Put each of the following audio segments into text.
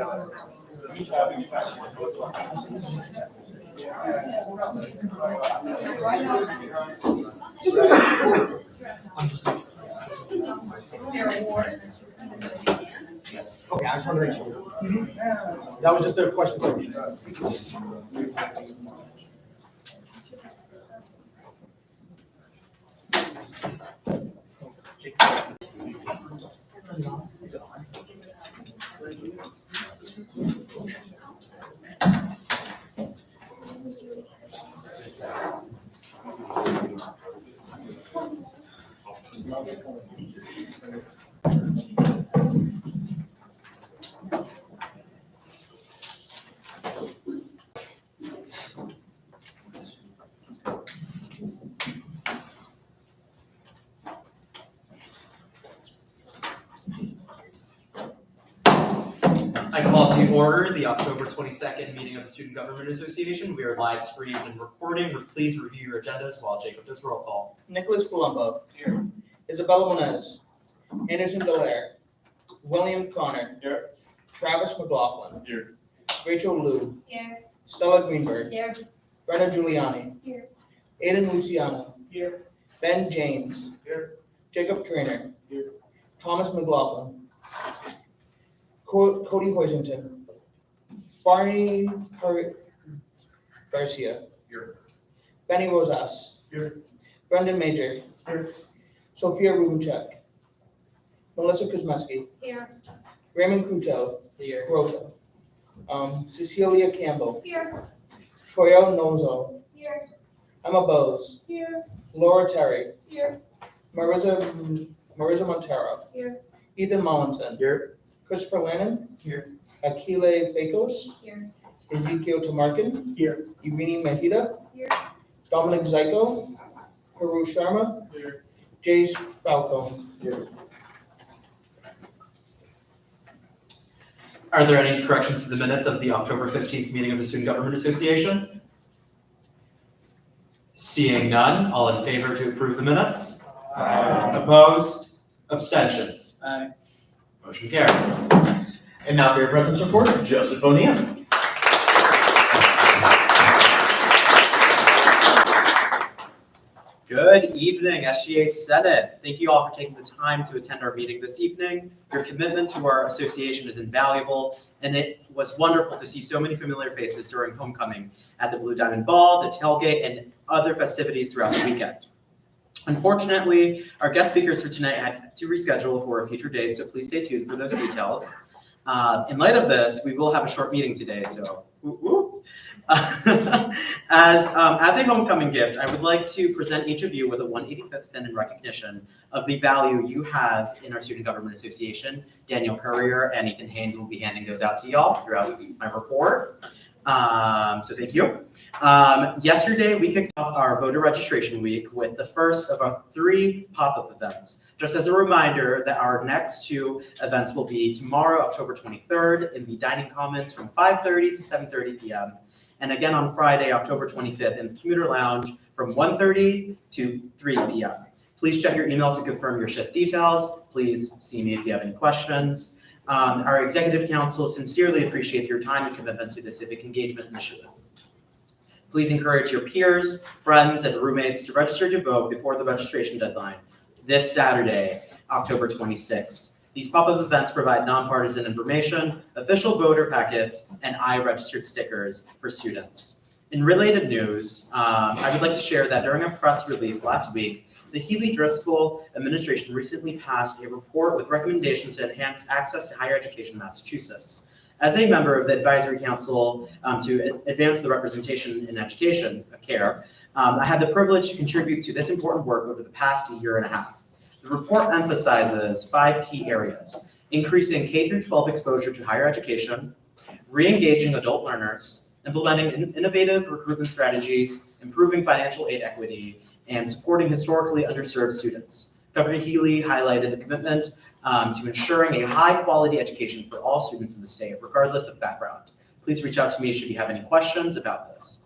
Okay, I just want to make sure. That was just a question for me. I call to order the October 22nd meeting of the Student Government Association. We are live streamed and recording. Please review your agendas while Jacob does roll call. Nicholas Colombo. Here. Isabella Moniz. Anderson Dallaire. William Connor. Here. Travis McLaughlin. Here. Rachel Liu. Here. Stella Greenberg. Here. Brenna Giuliani. Here. Aiden Luciano. Here. Ben James. Here. Jacob Trainer. Here. Thomas McLaughlin. Cody Hoisington. Barney Garcia. Here. Benny Rosas. Here. Brendan Major. Here. Sophia Rubenchek. Melissa Kuzmeski. Here. Raymond Kuto. Here. Grota. Cecilia Campbell. Here. Troyo Nozo. Here. Emma Bose. Here. Laura Terry. Here. Marissa Montero. Here. Ethan Mollinson. Here. Christopher Lannon. Here. Akile Fakos. Here. Ezekiel Tamarkin. Here. Irini Mahida. Here. Dominic Zyko. Haru Sharma. Here. Jace Falcone. Here. Are there any corrections to the minutes of the October 15th meeting of the Student Government Association? Seeing none, all in favor to approve the minutes? Aye. Opposed? Abstentions? Aye. Motion carries. And now for your presence report, Joseph Bonilla. Good evening, SGA Senate. Thank you all for taking the time to attend our meeting this evening. Your commitment to our association is invaluable, and it was wonderful to see so many familiar faces during homecoming at the Blue Diamond Ball, the tailgate, and other festivities throughout the weekend. Unfortunately, our guest speakers for tonight had to reschedule for a future date, so please stay tuned for those details. In light of this, we will have a short meeting today, so as a homecoming gift, I would like to present each of you with a 185th pin in recognition of the value you have in our Student Government Association. Daniel Courier and Ethan Haynes will be handing those out to y'all throughout my report. So thank you. Yesterday, we kicked off our voter registration week with the first of our 3 pop-up events. Just as a reminder that our next 2 events will be tomorrow, October 23rd, in the Dining Commons from 5:30 to 7:30 p.m. And again on Friday, October 25th, in the Commuter Lounge from 1:30 to 3 p.m. Please check your emails to confirm your shift details. Please see me if you have any questions. Our Executive Council sincerely appreciates your time and commitment to the Civic Engagement Initiative. Please encourage your peers, friends, and roommates to register to vote before the registration deadline this Saturday, October 26th. These pop-up events provide nonpartisan information, official voter packets, and I-registered stickers for students. In related news, I would like to share that during a press release last week, the Healy-Driscoll administration recently passed a report with recommendations to enhance access to higher education in Massachusetts. As a member of the Advisory Council to advance the representation in education, CARE, I had the privilege to contribute to this important work over the past year and a half. The report emphasizes 5 key areas: increasing K-12 exposure to higher education, re-engaging adult learners, implementing innovative recruitment strategies, improving financial aid equity, and supporting historically underserved students. Governor Healy highlighted the commitment to ensuring a high-quality education for all students in the state, regardless of background. Please reach out to me should you have any questions about this.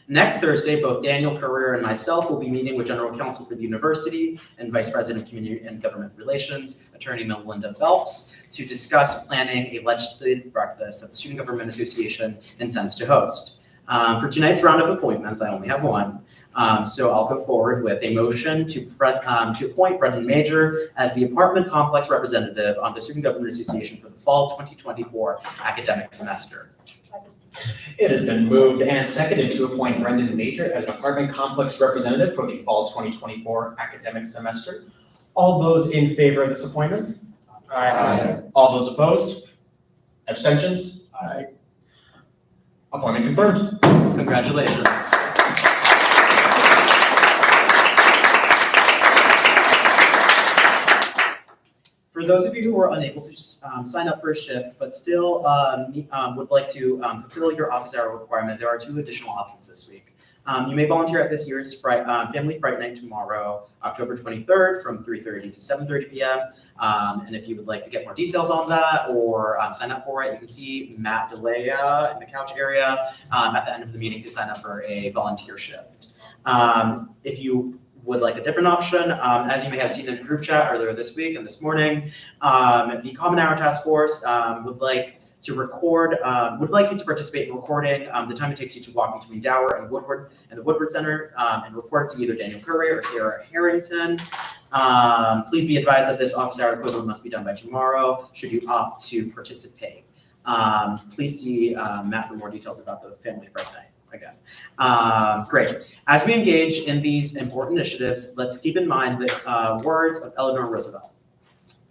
Next Thursday, both Daniel Courier and myself will be meeting with General Counsel for the University and Vice President of Community and Government Relations, Attorney Melinda Phelps, to discuss planning a legislative breakfast that the Student Government Association intends to host. For tonight's round of appointments, I only have one. So I'll go forward with a motion to appoint Brendan Major as the apartment complex representative on the Student Government Association for the fall 2024 academic semester. It has been moved and seconded to appoint Brendan Major as an apartment complex representative for the fall 2024 academic semester. All those in favor of this appointment? Aye. All those opposed? Abstentions? Aye. Appointment confirmed. Congratulations. For those of you who are unable to sign up for a shift, but still would like to fulfill your office hour requirement, there are 2 additional options this week. You may volunteer at this year's Family Fright Night tomorrow, October 23rd from 3:30 to 7:30 p.m. And if you would like to get more details on that or sign up for it, you can see Matt DeLea in the couch area at the end of the meeting to sign up for a volunteer shift. If you would like a different option, as you may have seen in the group chat earlier this week and this morning, the Common Hour Task Force would like you to participate in recording the time it takes you to walk between Dower and Woodward and the Woodward Center and report to either Daniel Courier or Sarah Harrington. Please be advised that this office hour equivalent must be done by tomorrow should you opt to participate. Please see Matt for more details about the Family Fright Night. Again. Great. As we engage in these important initiatives, let's keep in mind the words of Eleanor Roosevelt.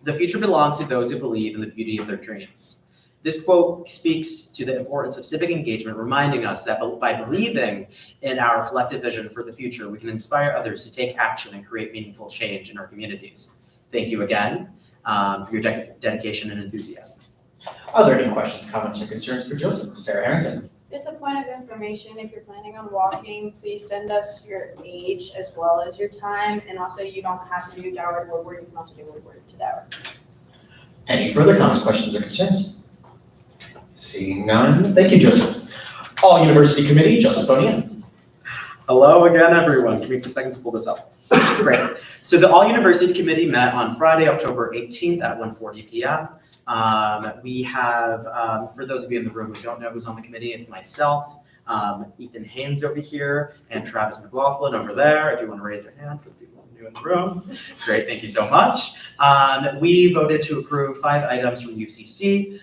The future belongs to those who believe in the beauty of their dreams. This quote speaks to the importance of civic engagement, reminding us that by believing in our collective vision for the future, we can inspire others to take action and create meaningful change in our communities. Thank you again for your dedication and enthusiasm. Are there any questions, comments, or concerns for Joseph? Sarah Harrington. Just a point of information, if you're planning on walking, please send us your age as well as your time, and also you don't have to do Dower to Woodward, you can also do Woodward to Dower. Any further comments, questions, or concerns? Seeing none, thank you, Joseph. All University Committee, Joseph O'Neill. Hello again, everyone. Give me 2 seconds to pull this up. Great. So the All University Committee met on Friday, October 18th at 1:40 p.m. We have, for those of you in the room who don't know who's on the committee, it's myself, Ethan Haynes over here, and Travis McLaughlin over there. If you want to raise your hand for the people new in the room. Great, thank you so much. We voted to approve 5 items from UCC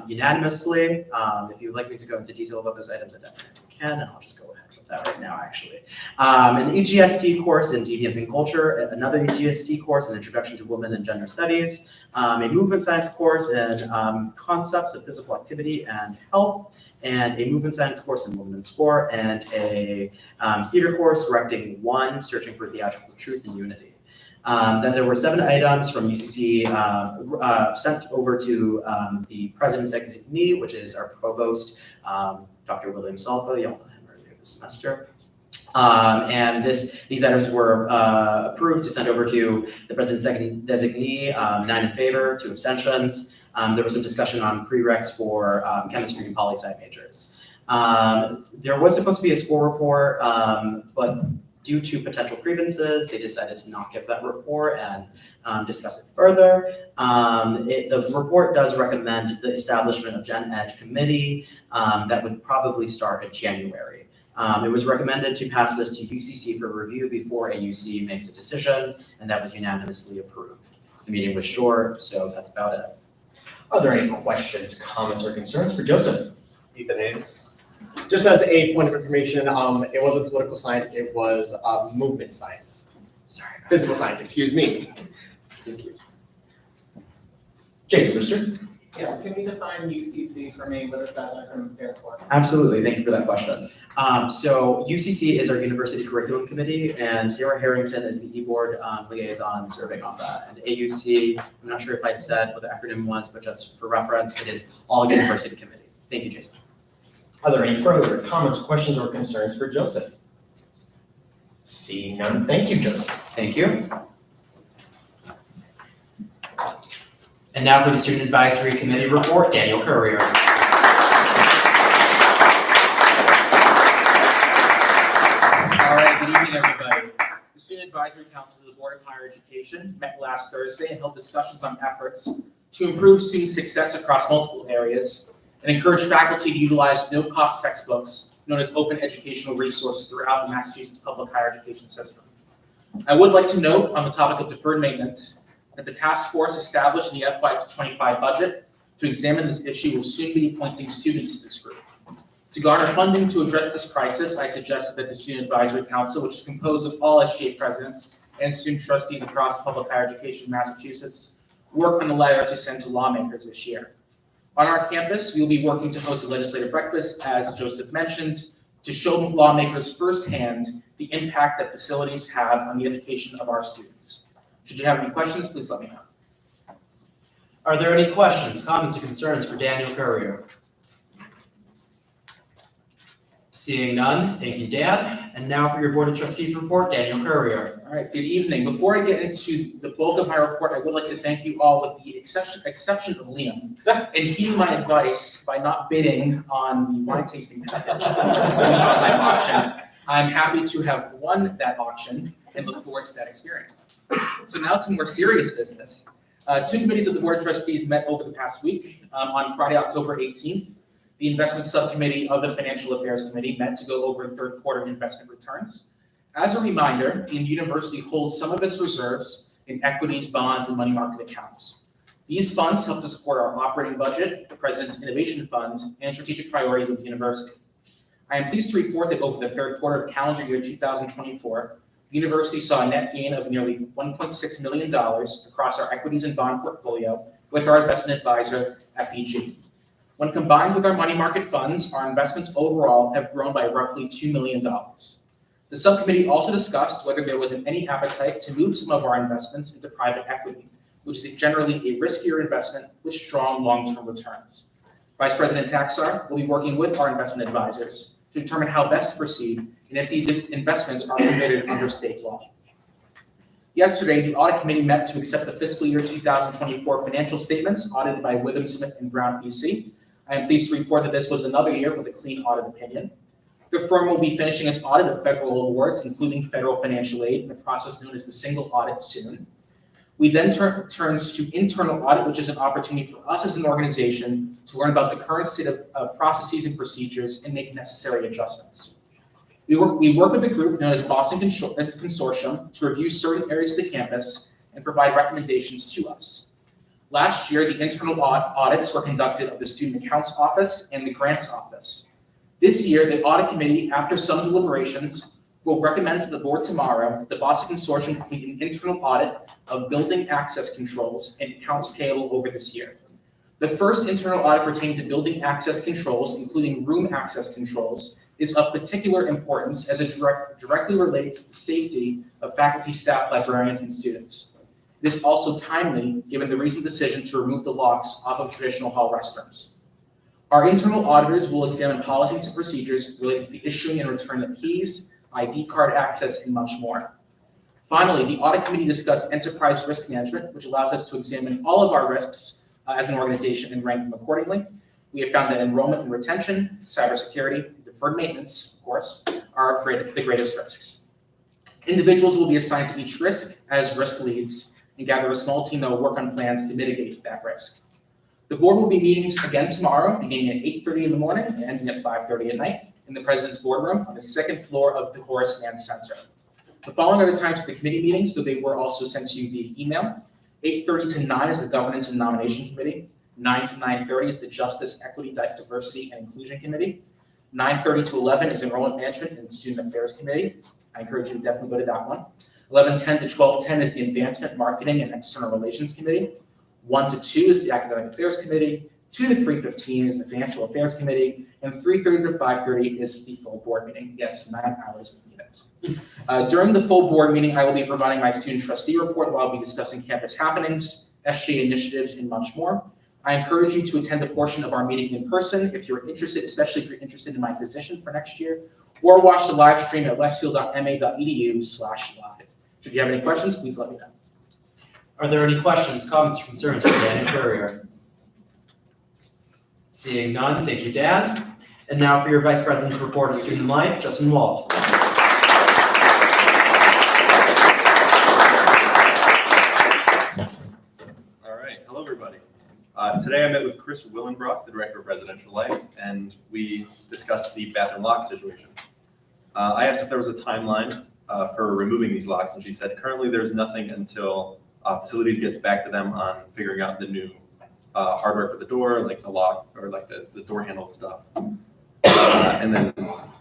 unanimously. If you'd like me to go into detail about those items, I definitely can, and I'll just go ahead with that right now, actually. An EGST course in Deviance and Culture, another EGST course in Introduction to Women and Gender Studies, a movement science course in Concepts of Physical Activity and Health, and a movement science course in women's sport, and a theater course directing 1, Searching for Theatrical Truth and Unity. Then there were 7 items from UCC sent over to the President's Designee, which is our provost, Dr. William Salva. Y'all know him earlier this semester. And these items were approved to send over to the President's Designee, 9 in favor, 2 abstentions. There was some discussion on prereqs for chemistry and poli-sci majors. There was supposed to be a score report, but due to potential grievances, they decided to not give that report and discuss it further. The report does recommend the establishment of Gen Ed committee that would probably start in January. It was recommended to pass this to UCC for review before AUC makes a decision, and that was unanimously approved. The meeting was short, so that's about it. Are there any questions, comments, or concerns for Joseph? Ethan Haynes. Just as a point of information, it wasn't political science, it was movement science. Sorry. Physical science, excuse me. Jason Brewster. Yes, can you define UCC for me? What does that acronym stand for? Absolutely, thank you for that question. So UCC is our University Curriculum Committee, and Sarah Harrington is the e-board liaison serving on that. And AUC, I'm not sure if I said what the acronym was, but just for reference, it is All University Committee. Thank you, Jason. Are there any further comments, questions, or concerns for Joseph? Seeing none, thank you, Joseph. Thank you. And now for the Student Advisory Committee report, Daniel Courier. evening, everybody. The Student Advisory Council of the Board of Higher Education met last Thursday and held discussions on efforts to improve student success across multiple areas and encourage faculty to utilize no-cost textbooks known as open educational resources throughout the Massachusetts public higher education system. I would like to note on the topic of deferred maintenance that the task force established in the FY25 budget to examine this issue will soon be appointing students to this group. To garner funding to address this crisis, I suggested that the Student Advisory Council, which is composed of all SGA presidents and student trustees across public higher education in Massachusetts, work on a letter to send to lawmakers this year. On our campus, we will be working to host a legislative breakfast, as Joseph mentioned, to show lawmakers firsthand the impact that facilities have on the education of our students. Should you have any questions, please let me know. Are there any questions, comments, or concerns for Daniel Courier? Seeing none, thank you, Dan. And now for your Board of Trustees report, Daniel Courier. All right, good evening. Before I get into the bulk of my report, I would like to thank you all with the exception of Liam and heeding my advice by not bidding on the wine tasting package on my auction. I'm happy to have won that auction and look forward to that experience. So now to more serious business. Two committees of the Board of Trustees met over the past week. On Friday, October 18th, the Investment Subcommittee of the Financial Affairs Committee met to go over third quarter investment returns. As a reminder, the university holds some of its reserves in equities, bonds, and money market accounts. These funds help to support our operating budget, the President's Innovation Fund, and strategic priorities of the university. I am pleased to report that over the third quarter of calendar year 2024, the university saw a net gain of nearly $1.6 million across our equities and bond portfolio with our investment advisor, FEG. When combined with our money market funds, our investments overall have grown by roughly $2 million. The subcommittee also discussed whether there was any appetite to move some of our investments into private equity, which is generally a riskier investment with strong long-term returns. Vice President Taxar will be working with our investment advisors to determine how best to proceed and if these investments are permitted under state law. Yesterday, the audit committee met to accept the fiscal year 2024 financial statements audited by Withum, Smith & Brown, PC. I am pleased to report that this was another year with a clean audit opinion. The firm will be finishing its audit of federal awards, including federal financial aid, in the process known as the single audit soon. We then turns to internal audit, which is an opportunity for us as an organization to learn about the current state of processes and procedures and make necessary adjustments. We work with a group known as Boston Consortium to review certain areas of the campus and provide recommendations to us. Last year, the internal audits were conducted of the Student Accounts Office and the Grants Office. This year, the Audit Committee, after some deliberations, will recommend to the board tomorrow the Boston Consortium complete an internal audit of building access controls and accounts payable over this year. The first internal audit pertaining to building access controls, including room access controls, is of particular importance as it directly relates to the safety of faculty, staff, librarians, and students. It is also timely given the recent decision to remove the locks off of traditional hall restrooms. Our internal auditors will examine policies and procedures related to the issuing and return of keys, ID card access, and much more. Finally, the audit committee discussed enterprise risk management, which allows us to examine all of our risks as an organization and rank them accordingly. We have found that enrollment and retention, cybersecurity, deferred maintenance, of course, are the greatest risks. Individuals will be assigned to each risk as risk leads and gather a small team that will work on plans to mitigate that risk. The board will be meeting again tomorrow, beginning at 8:30 in the morning and ending at 5:30 at night in the President's boardroom on the second floor of the Horace Mann Center. The following are the times for the committee meetings, so they were also sent to you via email. 8:30 to 9 is the Governance and Nomination Committee. 9 to 9:30 is the Justice, Equity, Diversity, and Inclusion Committee. 9:30 to 11 is Enrollment Management and Student Affairs Committee. I encourage you to definitely go to that one. 11:10 to 12:10 is the Advancement, Marketing, and External Relations Committee. 1 to 2 is the Academic Affairs Committee. 2 to 3:15 is the Financial Affairs Committee. And 3:30 to 5:30 is the full board meeting. Yes, 9 hours of meetings. During the full board meeting, I will be providing my student trustee report where I'll be discussing campus happenings, SGA initiatives, and much more. I encourage you to attend a portion of our meeting in person if you're interested, especially if you're interested in my position for next year, or watch the live stream at westfield.ma.edu/live. Should you have any questions, please let me know. Are there any questions, comments, or concerns for Daniel Courier? Seeing none, thank you, Dan. And now for your Vice President's report of student life, Justin Wald. Today I met with Chris Willenbrock, the Director of Residential Life, and we discussed the bathroom lock situation. I asked if there was a timeline for removing these locks, and she said currently there's nothing until facilities gets back to them on figuring out the new hardware for the door, like the lock or like the door handle stuff. And then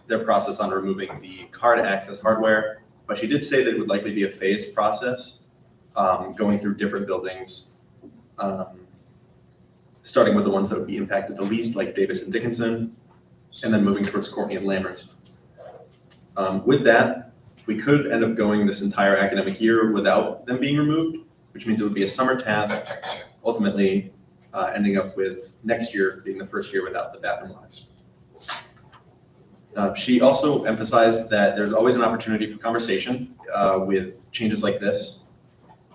their process on removing the card access hardware. But she did say that it would likely be a phased process, going through different buildings, starting with the ones that would be impacted the least, like Davis and Dickinson, and then moving towards Courtney and Lammers. With that, we could end up going this entire academic year without them being removed, which means it would be a summer task, ultimately ending up with next year being the first year without the bathroom locks. She also emphasized that there's always an opportunity for conversation with changes like this,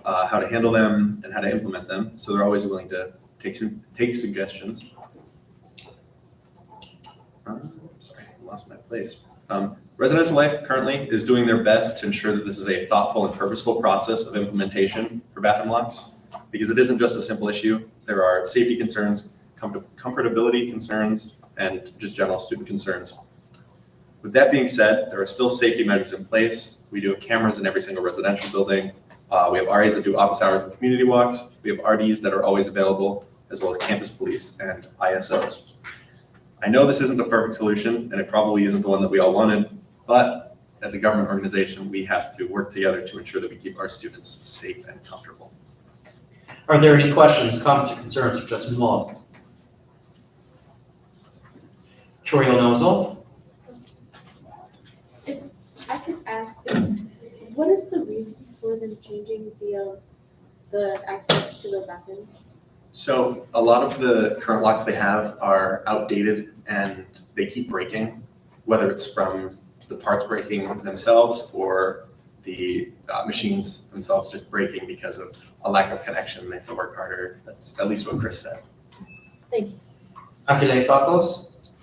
how to handle them and how to implement them. So they're always willing to take suggestions. Sorry, I lost my place. Residential Life currently is doing their best to ensure that this is a thoughtful and purposeful process of implementation for bathroom locks, because it isn't just a simple issue. There are safety concerns, comfortability concerns, and just general student concerns. With that being said, there are still safety measures in place. We do have cameras in every single residential building. We have RAs that do office hours and community walks. We have RDs that are always available, as well as campus police and ISOs. I know this isn't the perfect solution, and it probably isn't the one that we all wanted, but as a government organization, we have to work together to ensure that we keep our students safe and comfortable. Are there any questions, comments, or concerns for Justin Wald? Troy O'Neill. If I could ask this, what is the reason for them changing the access to the bathroom? So a lot of the current locks they have are outdated and they keep breaking, whether it's from the parts breaking themselves or the machines themselves just breaking because of a lack of connection. They have to work harder. That's at least what Chris said. Thank you. Akile Fakos.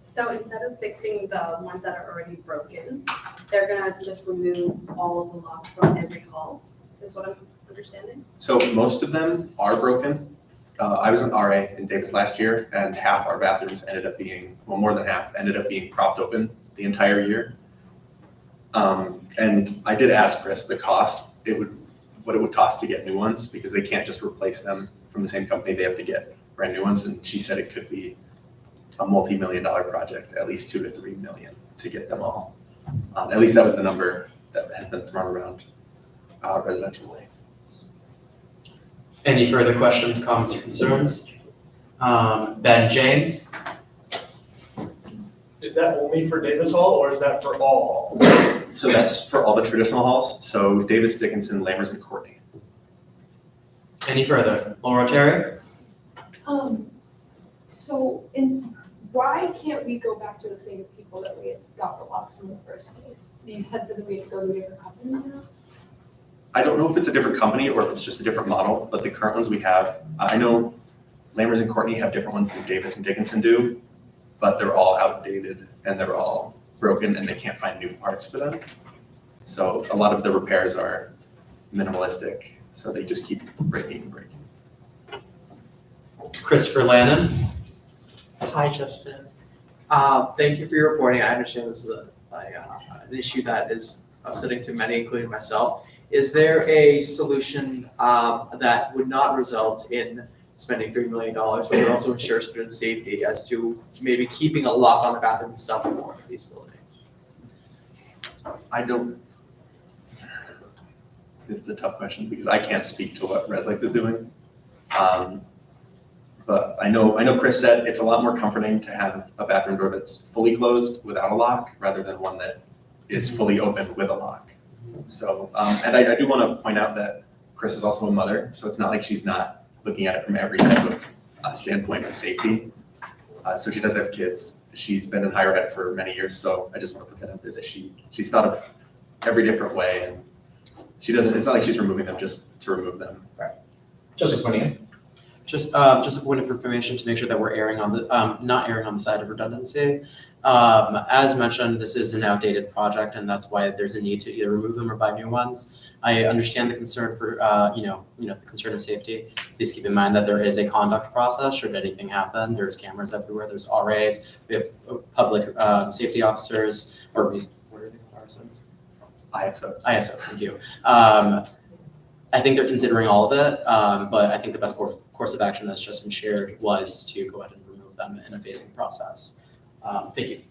So instead of fixing the ones that are already broken, they're gonna just remove all of the locks from every hall, is what I'm understanding? So most of them are broken. I was an RA in Davis last year, and half our bathrooms ended up being, well, more than half, ended up being propped open the entire year. And I did ask Chris the cost, what it would cost to get new ones, because they can't just replace them from the same company. They have to get brand new ones, and she said it could be a multi-million-dollar project, at least $2 to $3 million to get them all. At least that was the number that has been thrown around residentially. Any further questions, comments, or concerns? Ben James. Is that only for Davis Hall or is that for all halls? So that's for all the traditional halls. So Davis, Dickinson, Lammers, and Courtney. Any further? Laura Terry. So why can't we go back to the same people that we got the locks from in the first place? You said that we have to go to a different company now? I don't know if it's a different company or if it's just a different model, but the current ones we have, I know Lammers and Courtney have different ones than Davis and Dickinson do, but they're all outdated and they're all broken and they can't find new parts for them. So a lot of the repairs are minimalistic, so they just keep breaking and breaking. Christopher Lannon. Hi, Justin. Thank you for your reporting. I understand this is an issue that is upsetting to many, including myself. Is there a solution that would not result in spending $3 million, but would also ensure student safety as to maybe keeping a lock on the bathroom itself for these buildings? I don't, it's a tough question because I can't speak to what ResLife is doing. But I know Chris said it's a lot more comforting to have a bathroom door that's fully closed without a lock rather than one that is fully open with a lock. So, and I do want to point out that Chris is also a mother, so it's not like she's not looking at it from every type of standpoint of safety. So she does have kids. She's been in higher ed for many years, so I just want to put that out there that she's thought of every different way, and she doesn't. It's not like she's removing them just to remove them. Right. Joseph Winningham. Just a point of information to make sure that we're erring on the not erring on the side of redundancy. As mentioned, this is an outdated project, and that's why there's a need to either remove them or buy new ones. I understand the concern for, the concern of safety. Please keep in mind that there is a conduct process should anything happen. There's cameras everywhere, there's RAs, we have public safety officers, or what are they called, RSOs? ISOs, thank you. I think they're considering all of it, but I think the best course of action, as Justin shared, was to go ahead and remove them in a phasing process. Thank you.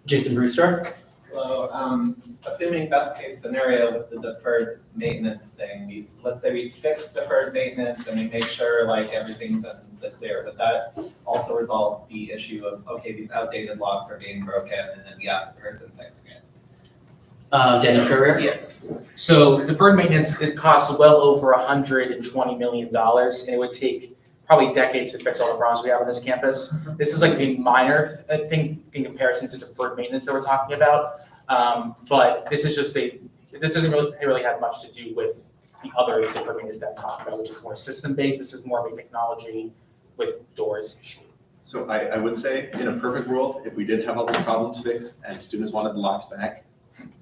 Jason Brewster? Hello, assuming best case scenario with the deferred maintenance thing, let's say we fix deferred maintenance and we make sure like everything's in the clear, but that also resolve the issue of, okay, these outdated locks are being broken and then we have the person fixing it. Daniel Courier? Yeah. So deferred maintenance, it costs well over $120 million, and it would take probably decades to fix all the problems we have on this campus. This is like a minor thing in comparison to deferred maintenance that we're talking about. But this is just this doesn't really have much to do with the other deferred maintenance that I'm talking about, which is more system-based. This is more of a technology with doors issue. So I would say, in a perfect world, if we did have all these problems fixed and students wanted the locks back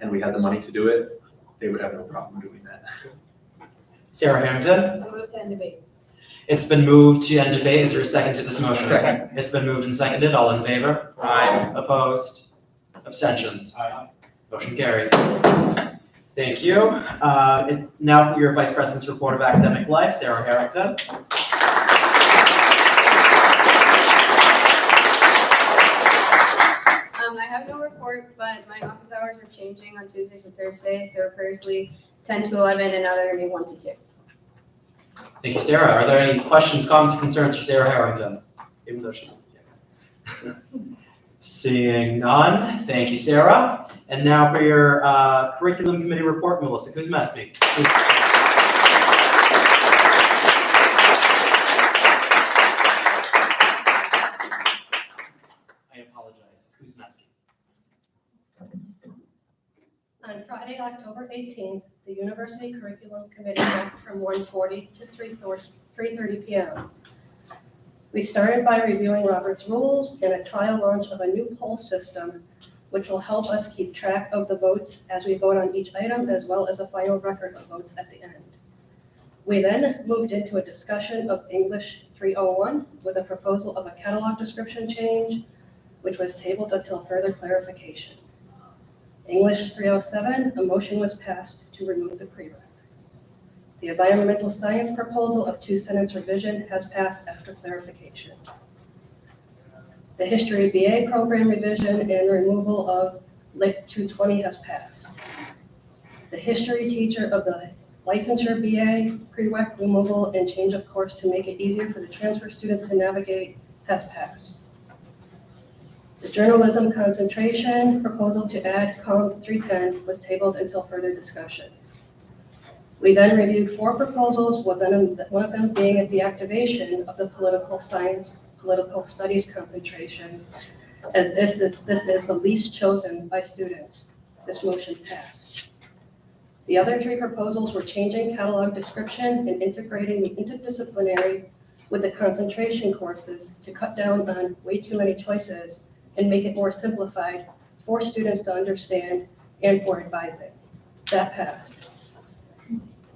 and we had the money to do it, they would have no problem doing that. Sarah Harrington? I move to end debate. It's been moved to end debate. Is there a second to this motion? Second. It's been moved and seconded. All in favor? Aye. Opposed? Abstentions? Aye. Motion carries. Thank you. Now for your Vice President's report of academic life, Sarah Harrington. I have no report, but my office hours are changing on Tuesdays and Thursdays. They were previously 10 to 11, and now they're gonna be 1 to 2. Thank you, Sarah. Are there any questions, comments, concerns for Sarah Harrington? Even though she. Seeing none, thank you, Sarah. And now for your curriculum committee report, Melissa Kuzmeski. I apologize, Kuzmeski. On Friday, October 18th, the University Curriculum Committee met from 1:40 to 3:30 p.m. We started by reviewing Robert's rules and a trial launch of a new poll system, which will help us keep track of the votes as we vote on each item, as well as a final record of votes at the end. We then moved into a discussion of English 301 with a proposal of a catalog description change, which was tabled until further clarification. English 307, a motion was passed to remove the prereq. The environmental science proposal of 2-sentence revision has passed after clarification. The history BA program revision and the removal of Lit 220 has passed. The history teacher of the licensure BA prereq removal and change of course to make it easier for the transfer students to navigate has passed. The journalism concentration proposal to add column 310 was tabled until further discussion. We then reviewed 4 proposals, one of them being a deactivation of the political science, political studies concentration, as this is the least chosen by students. This motion passed. The other 3 proposals were changing catalog description and integrating the interdisciplinary with the concentration courses to cut down on way too many choices and make it more simplified for students to understand and for advising. That passed.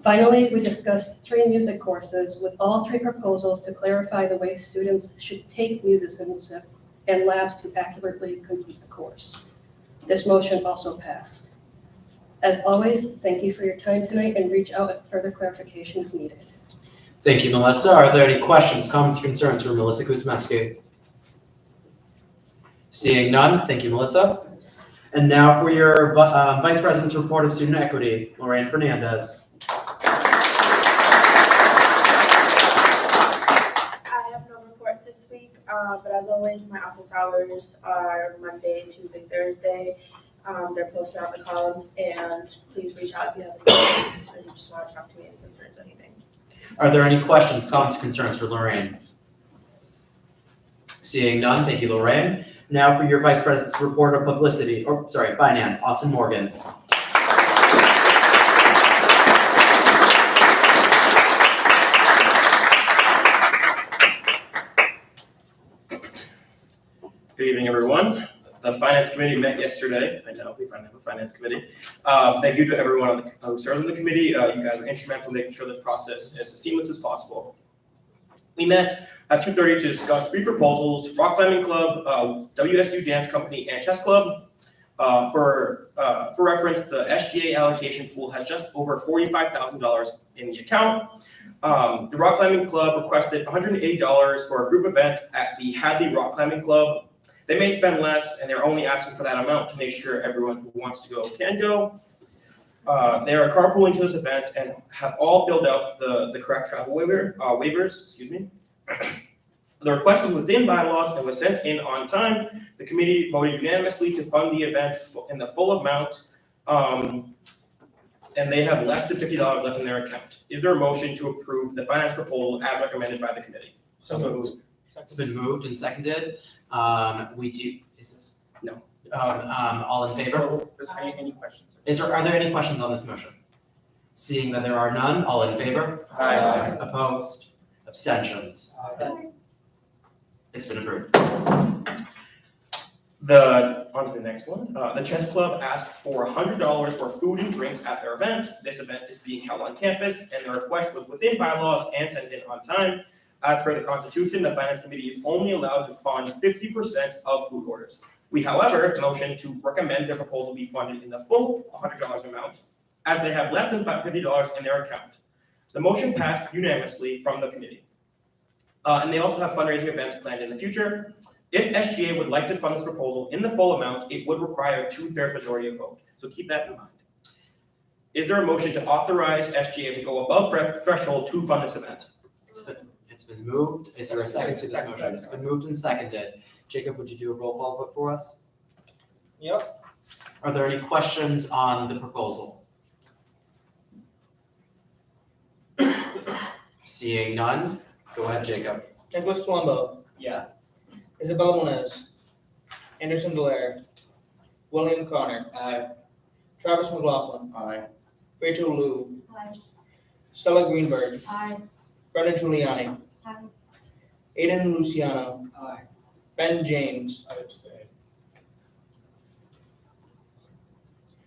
Finally, we discussed 3 music courses with all 3 proposals to clarify the way students should take musicianship and labs to accurately complete the course. This motion also passed. As always, thank you for your time tonight and reach out if further clarification is needed. Thank you, Melissa. Are there any questions, comments, or concerns for Melissa Kuzmeski? Seeing none, thank you, Melissa. And now for your Vice President's report of student equity, Lorraine Fernandez. I have no report this week, but as always, my office hours are Monday, Tuesday, Thursday. They're posted on the column, and please reach out if you have any questions or you just want to talk to me any concerns, anything. Are there any questions, comments, concerns for Lorraine? Seeing none, thank you, Lorraine. Now for your Vice President's report of finance, Austin Morgan. Good evening, everyone. The finance committee met yesterday. I know, we finally have a finance committee. Thank you to everyone who serves on the committee. You guys are instrumental in making sure this process is as seamless as possible. We met at 2:30 to discuss 3 proposals: Rock Climbing Club, WSU Dance Company, and Chess Club. For reference, the SGA allocation pool has just over $45,000 in the account. The Rock Climbing Club requested $180 for a group event at the Hadley Rock Climbing Club. They may spend less, and they're only asking for that amount to make sure everyone who wants to go can go. They are carpooling to this event and have all filled out the correct travel waivers. Excuse me. The request was within bylaws and was sent in on time. The committee voted unanimously to fund the event in the full amount, and they have less than $50 left in their account. Is there a motion to approve the finance proposal as recommended by the committee? So moved. It's been moved and seconded. Is this? No. All in favor? Is there any questions? Are there any questions on this motion? Seeing that there are none, all in favor? Aye. Opposed? Abstentions? It's been approved. On to the next one. The Chess Club asked for $100 for food and drinks at their event. This event is being held on campus, and the request was within bylaws and sent in on time. As per the Constitution, the Finance Committee is only allowed to fund 50% of food orders. We, however, motion to recommend the proposal be funded in the full $100 amount, as they have less than $50 in their account. The motion passed unanimously from the committee. And they also have fundraising events planned in the future. If SGA would like to fund this proposal in the full amount, it would require a 2/3 majority of vote. So keep that in mind. Is there a motion to authorize SGA to go above threshold to fund this event? It's been moved. Is there a second to this motion? It's been moved and seconded. Jacob, would you do a roll call vote for us? Yep. Are there any questions on the proposal? Seeing none, go ahead, Jacob. Nicholas Palumbo. Yeah. Isabella Moniz. Anderson Delaire. William Connor. Aye. Travis McLaughlin. Aye. Rachel Liu. Aye. Stella Greenberg. Aye. Brendan Giuliani. Aye. Aiden Luciano. Aye. Ben James. I abstain.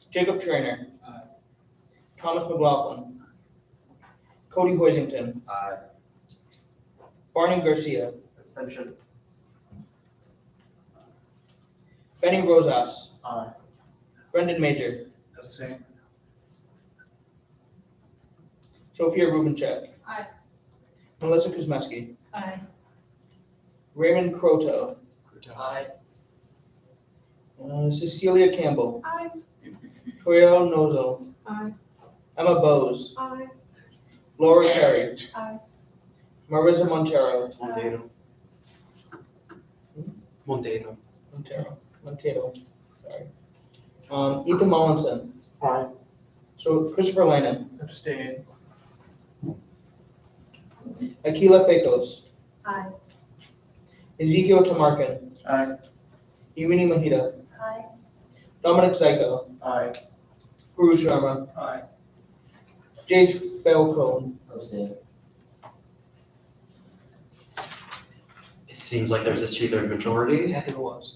Jacob Trainer. Aye. Thomas McLaughlin. Cody Hoisington. Aye. Barney Garcia. Abstention. Benny Rosas. Aye. Brendan Major. Abstain. Sophia Rubencheck. Aye. Melissa Kuzmeski. Aye. Raymond Croto. Aye. Cecilia Campbell. Aye. Troyo Nozo. Aye. Emma Bose. Aye. Laura Carey. Aye. Marissa Montero. Montero. Montero. Montero. Sorry. Ethan Mollinson. Aye. So Christopher Lannon. Abstain. Akila Fakos. Aye. Ezekiel Tamarkin. Aye. Iwini Mahita. Aye. Dominic Zyko. Aye. Puru Sharma. Aye. Jace Falcone. Abstain. It seems like there's a 2/3 majority. It was.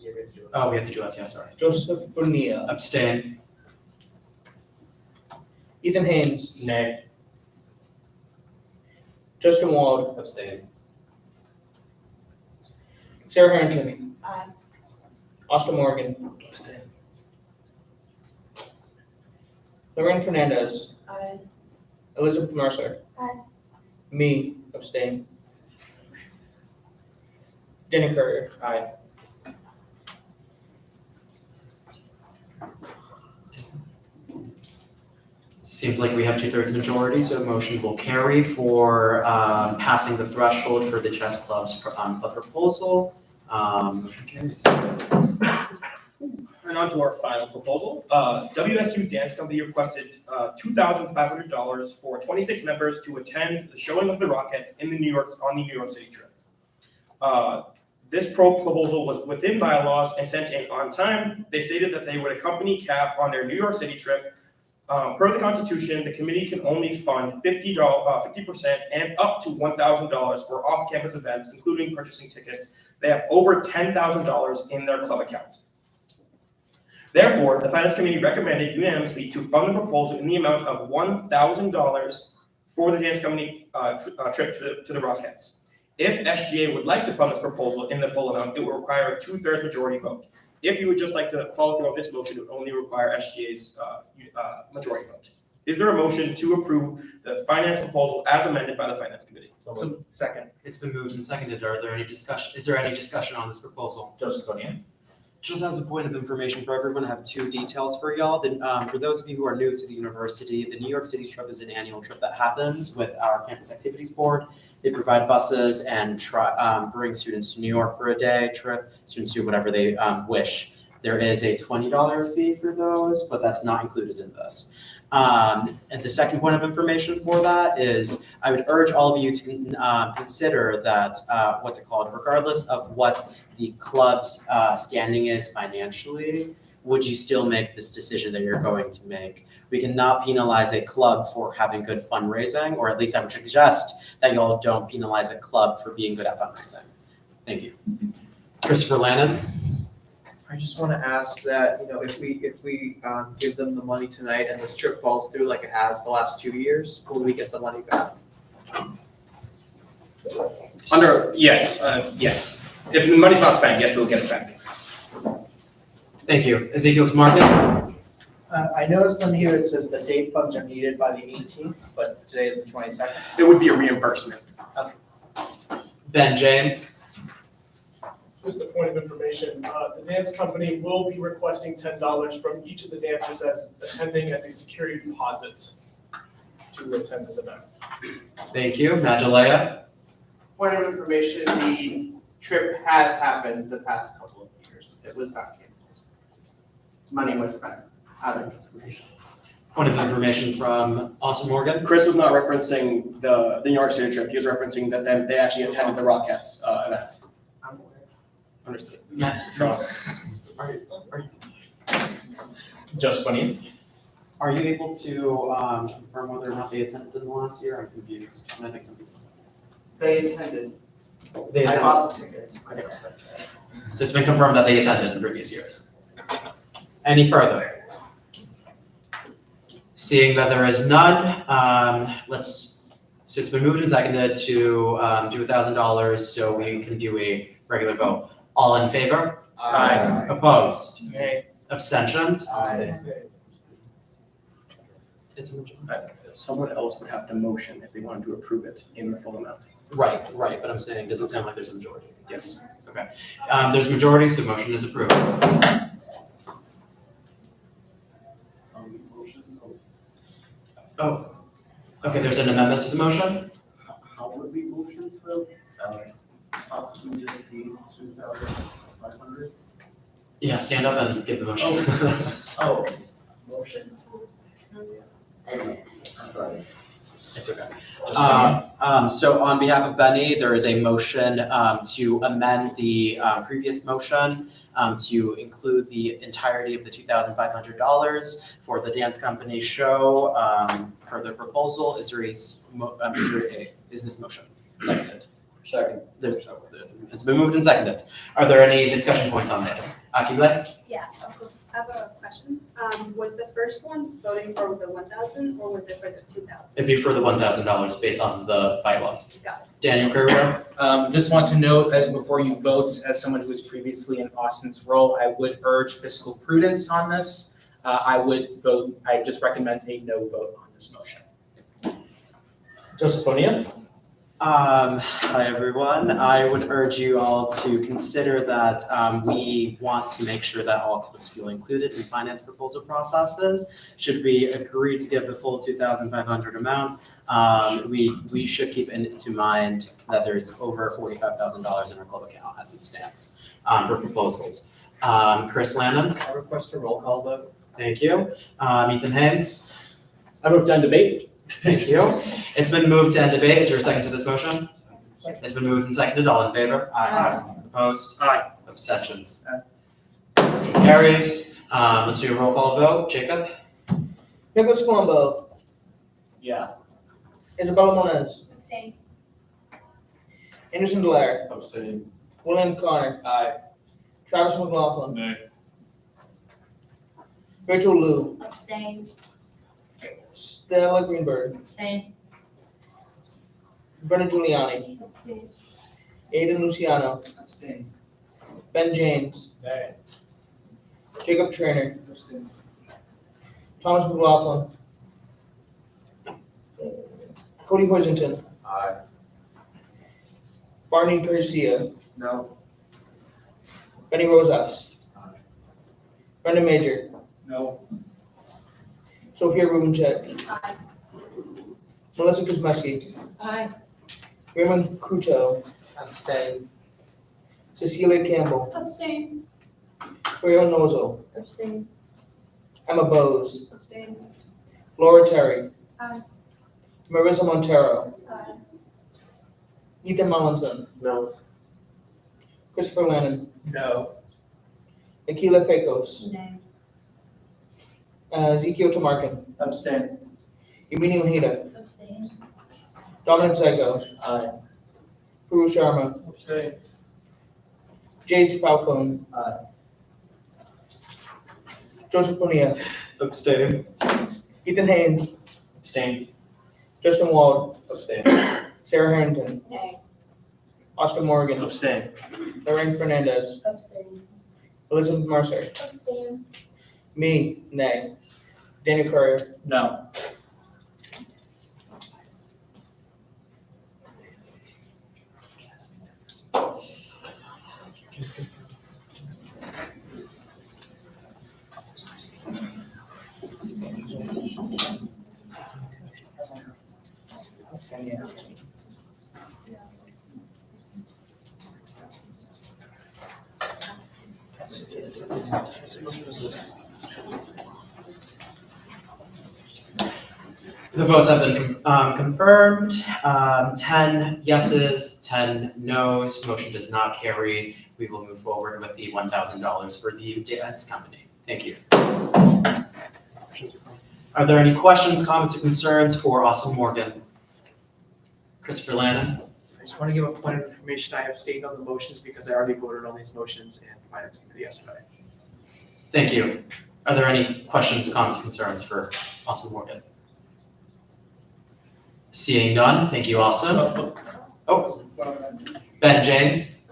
Oh, we have to do us, yeah, sorry. Joseph Bonilla. Abstain. Ethan Haynes. Nay. Justin Wald. Abstain. Sarah Harrington. Aye. Austin Morgan. Abstain. Lorraine Fernandez. Aye. Elizabeth Mercer. Aye. Me. Abstain. Danny Courier. Aye. Seems like we have 2/3 majority, so motion will carry for passing the threshold for the chess club's club proposal. Motion carries. And on to our final proposal. WSU Dance Company requested $2,500 for 26 members to attend the showing of the Rockettes on the New York City trip. This proposal was within bylaws and sent in on time. They stated that they would accompany CAB on their New York City trip. Per the Constitution, the committee can only fund 50% and up to $1,000 for off-campus events, including purchasing tickets. They have over $10,000 in their club account. Therefore, the Finance Committee recommended unanimously to fund the proposal in the amount of $1,000 for the dance company trip to the Rockettes. If SGA would like to fund this proposal in the full amount, it will require a 2/3 majority vote. If you would just like to follow through on this motion, it would only require SGA's majority vote. Is there a motion to approve the finance proposal as amended by the Finance Committee? So, second. It's been moved and seconded. Are there any discussion, is there any discussion on this proposal? Joseph Bonilla. Just as a point of information for everyone, I have two details for y'all. Then, for those of you who are new to the university, the New York City trip is an annual trip that happens with our campus activities board. They provide buses and bring students to New York for a day trip. Students do whatever they wish. There is a $20 fee for those, but that's not included in this. And the second point of information for that is I would urge all of you to consider that, regardless of what the club's standing is financially, would you still make this decision that you're going to make? We cannot penalize a club for having good fundraising, or at least I would suggest that y'all don't penalize a club for being good at fundraising. Thank you. Christopher Lannon? I just want to ask that, if we give them the money tonight and this trip falls through like it has the last 2 years, will we get the money back? Yes. If the money's not spent, yes, we'll get it back. Thank you. Ezekiel Tamarkin? I noticed on here it says the date funds are needed by the 18th, but today is the 22nd. It would be a reimbursement. Ben James? Just a point of information, the dance company will be requesting $10 from each of the dancers as attending as a security deposit to attend this event. Thank you. Majalea? Point of information, the trip has happened the past couple of years. It was not canceled. Money was spent. Other information. Point of information from Austin Morgan? Chris was not referencing the New York City trip. He was referencing that they actually attended the Rockettes event. I'm aware. Understood. Joseph Bonilla. Are you able to confirm whether or not they attended in the last year? I'm confused. I think some people. They attended. They I attended. bought the tickets myself. So it's been confirmed that they attended in previous years. Any further? Seeing that there is none, so it's been moved and seconded to do $1,000 so we can do a regular vote. All in favor? Aye. Opposed? Nay. Abstentions? It's a majority. Someone else would have to motion if they wanted to approve it in the full amount. Right, but I'm saying, doesn't sound like there's a majority. Yes. Okay. There's a majority, so motion is approved. Oh, okay, there's an amendment to the motion? How would we motions will possibly just see 2,500? Yeah, stand up and give the motion. Oh, motions. Sorry. It's okay. So on behalf of Benny, there is a motion to amend the previous motion to include the entirety of the $2,500 for the dance company show per the proposal. Is this motion seconded? Second. It's been moved and seconded. Are there any discussion points on this? Akile? Yeah, I have a question. Was the first one voting for the 1,000 or was it for the 2,000? It'd be for the $1,000 based on the bylaws. Got it. Daniel Carrero? Just want to note that before you vote, as someone who was previously in Austin's role, I would urge fiscal prudence on this. I just recommend a no vote on this motion. Joseph Bonilla. Hi, everyone. I would urge you all to consider that we want to make sure that all clubs feel included in finance proposal processes. Should we agree to give the full 2,500 amount, we should keep into mind that there's over $45,000 in our club account as it stands for proposals. Chris Lannon? I request a roll call vote. Thank you. Ethan Haynes? I move to end debate. Thank you. It's been moved to end debate. Is there a second to this motion? It's been moved and seconded. All in favor? Aye. Opposed? Aye. Abstentions? Motion carries. Let's do a roll call vote. Jacob? Nicholas Colombo. Yeah. Isabella Moniz. Abstain. Anderson Delaire. Abstain. William Connor. Aye. Travis McLaughlin. Nay. Rachel Lou, Abstain. Stella Greenberg, Abstain. Brennan Giuliani, Abstain. Aiden Luciano, Abstain. Ben James, Nay. Jacob Trainer, Thomas McLaughlin, Cody Hoisington, Aye. Barney Garcia, No. Benny Rosas, Aye. Brendan Major, No. Sophia Rubencheck, Aye. Melissa Kuzmeski, Aye. Raymond Cruto, abstain. Cecilia Campbell, Abstain. Troy Nozo, Abstain. Emma Bose, Abstain. Laura Terry, Aye. Marissa Montero, Aye. Ethan Mullinson, No. Christopher Lannon, No. Akila Fakos, Nay. Ezekiel Tamarkin, Abstain. Emini Ojeda, Abstain. Dominic Zyko, Aye. Puru Sharma, Abstain. Jace Falcone, Aye. Joseph Bonilla, Abstain. Ethan Haynes, Abstain. Justin Wald, Abstain. Sarah Harrington, Nay. Oscar Morgan, Abstain. Lorraine Fernandez, Abstain. Elizabeth Mercer, Abstain. me, nay. Daniel Courier, No. The votes have been confirmed. 10 yeses, 10 nos. Motion does not carry. We will move forward with the $1,000 for the dance company. Thank you. Are there any questions, comments, or concerns for Austin Morgan? Christopher Lannon? I just want to give a point of information. I abstained on the motions because I already voted on these motions in finance committee yesterday. Thank you. Are there any questions, comments, concerns for Austin Morgan? Seeing none, thank you, Austin. Oh, Ben James?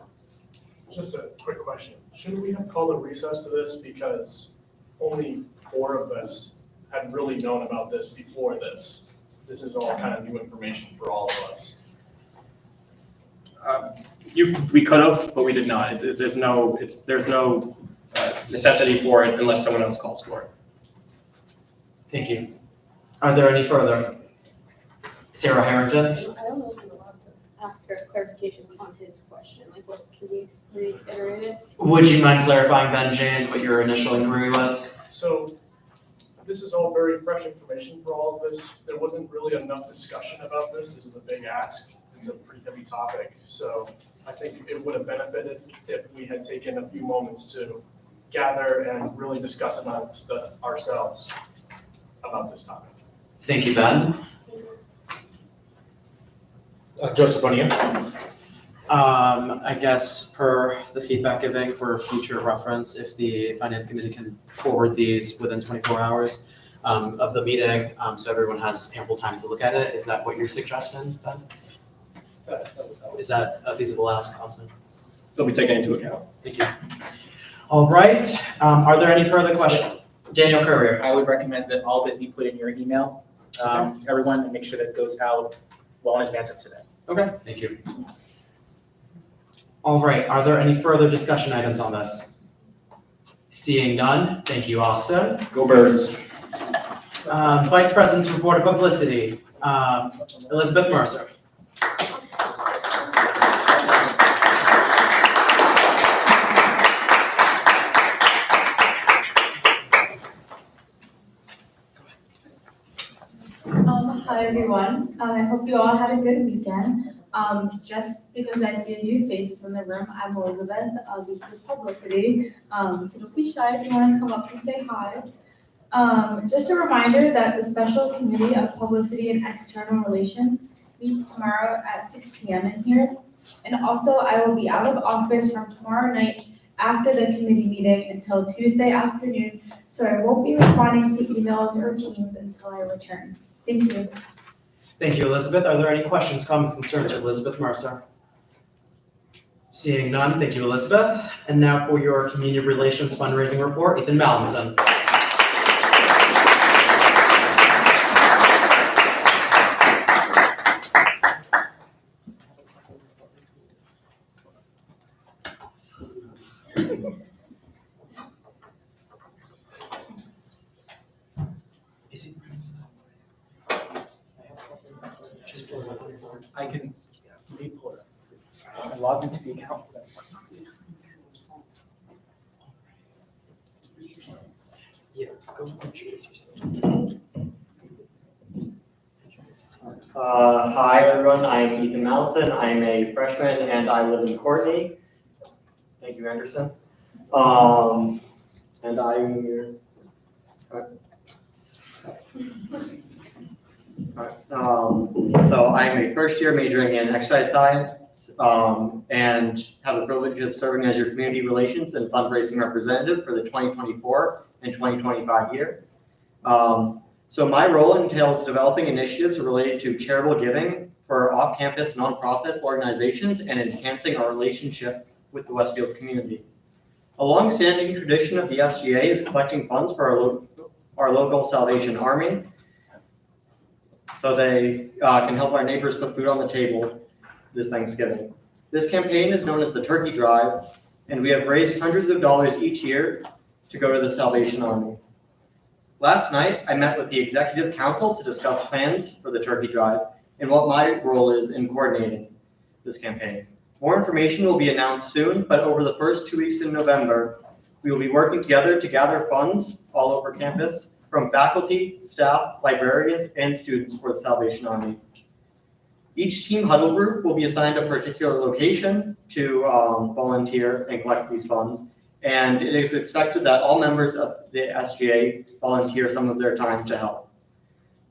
Just a quick question. Shouldn't we have called a recess to this because only 4 of us had really known about this before this? This is all kind of new information for all of us. We could have, but we did not. There's no necessity for it unless someone else calls for it. Thank you. Are there any further? Sarah Harrington? I don't know if you're allowed to ask her clarification on his question, like what, can you reiterate it? Would you mind clarifying, Ben James, what your initial inquiry was? So this is all very fresh information for all of this. There wasn't really enough discussion about this. This is a big ask. It's a pretty heavy topic. So I think it would have benefited if we had taken a few moments to gather and really discuss amongst ourselves about this topic. Thank you, Ben. Joseph Bonilla. I guess per the feedback giving for future reference, if the finance committee can forward these within 24 hours of the meeting, so everyone has ample time to look at it, is that what you're suggesting, Ben? Is that a feasible ask, Austin? It'll be taken into account. Thank you. All right, are there any further questions? Daniel Courier. I would recommend that all of it be put in your email, everyone, and make sure that it goes out well in advance of today. Okay, thank you. All right, are there any further discussion items on this? Seeing none, thank you, Austin. Go Birds. Vice President's report of publicity, Elizabeth Mercer. Hi everyone, I hope you all had a good weekend. Just because I see new faces in the room, I'm Elizabeth, VP of Publicity. So don't be shy if you want to come up and say hi. Just a reminder that the Special Committee of Publicity and External Relations meets tomorrow at 6 p.m. in here. And also I will be out of office from tomorrow night after the committee meeting until Tuesday afternoon, so I won't be responding to emails or Teams until I return. Thank you. Thank you, Elizabeth. Are there any questions, comments, concerns for Elizabeth Mercer? Seeing none, thank you, Elizabeth. And now for your Community Relations Fundraising Report, Ethan Mallinson. I can pull it up. I logged into the account. Yeah, go introduce yourself. Hi, everyone. I'm Ethan Mallinson. I'm a freshman and I live in Courtney. Thank you, Anderson. And I'm here. So I'm a first year majoring in exercise science and have the privilege of serving as your community relations and fundraising representative for the 2024 and 2025 year. So my role entails developing initiatives related to charitable giving for off-campus nonprofit organizations and enhancing our relationship with the Westfield community. A long-standing tradition of the SGA is collecting funds for our local Salvation Army, so they can help our neighbors put food on the table this Thanksgiving. This campaign is known as the Turkey Drive, and we have raised hundreds of dollars each year to go to the Salvation Army. Last night, I met with the Executive Council to discuss plans for the Turkey Drive and what my role is in coordinating this campaign. More information will be announced soon, but over the first 2 weeks in November, we will be working together to gather funds all over campus from faculty, staff, librarians, and students for the Salvation Army. Each team huddle group will be assigned a particular location to volunteer and collect these funds, and it is expected that all members of the SGA volunteer some of their time to help.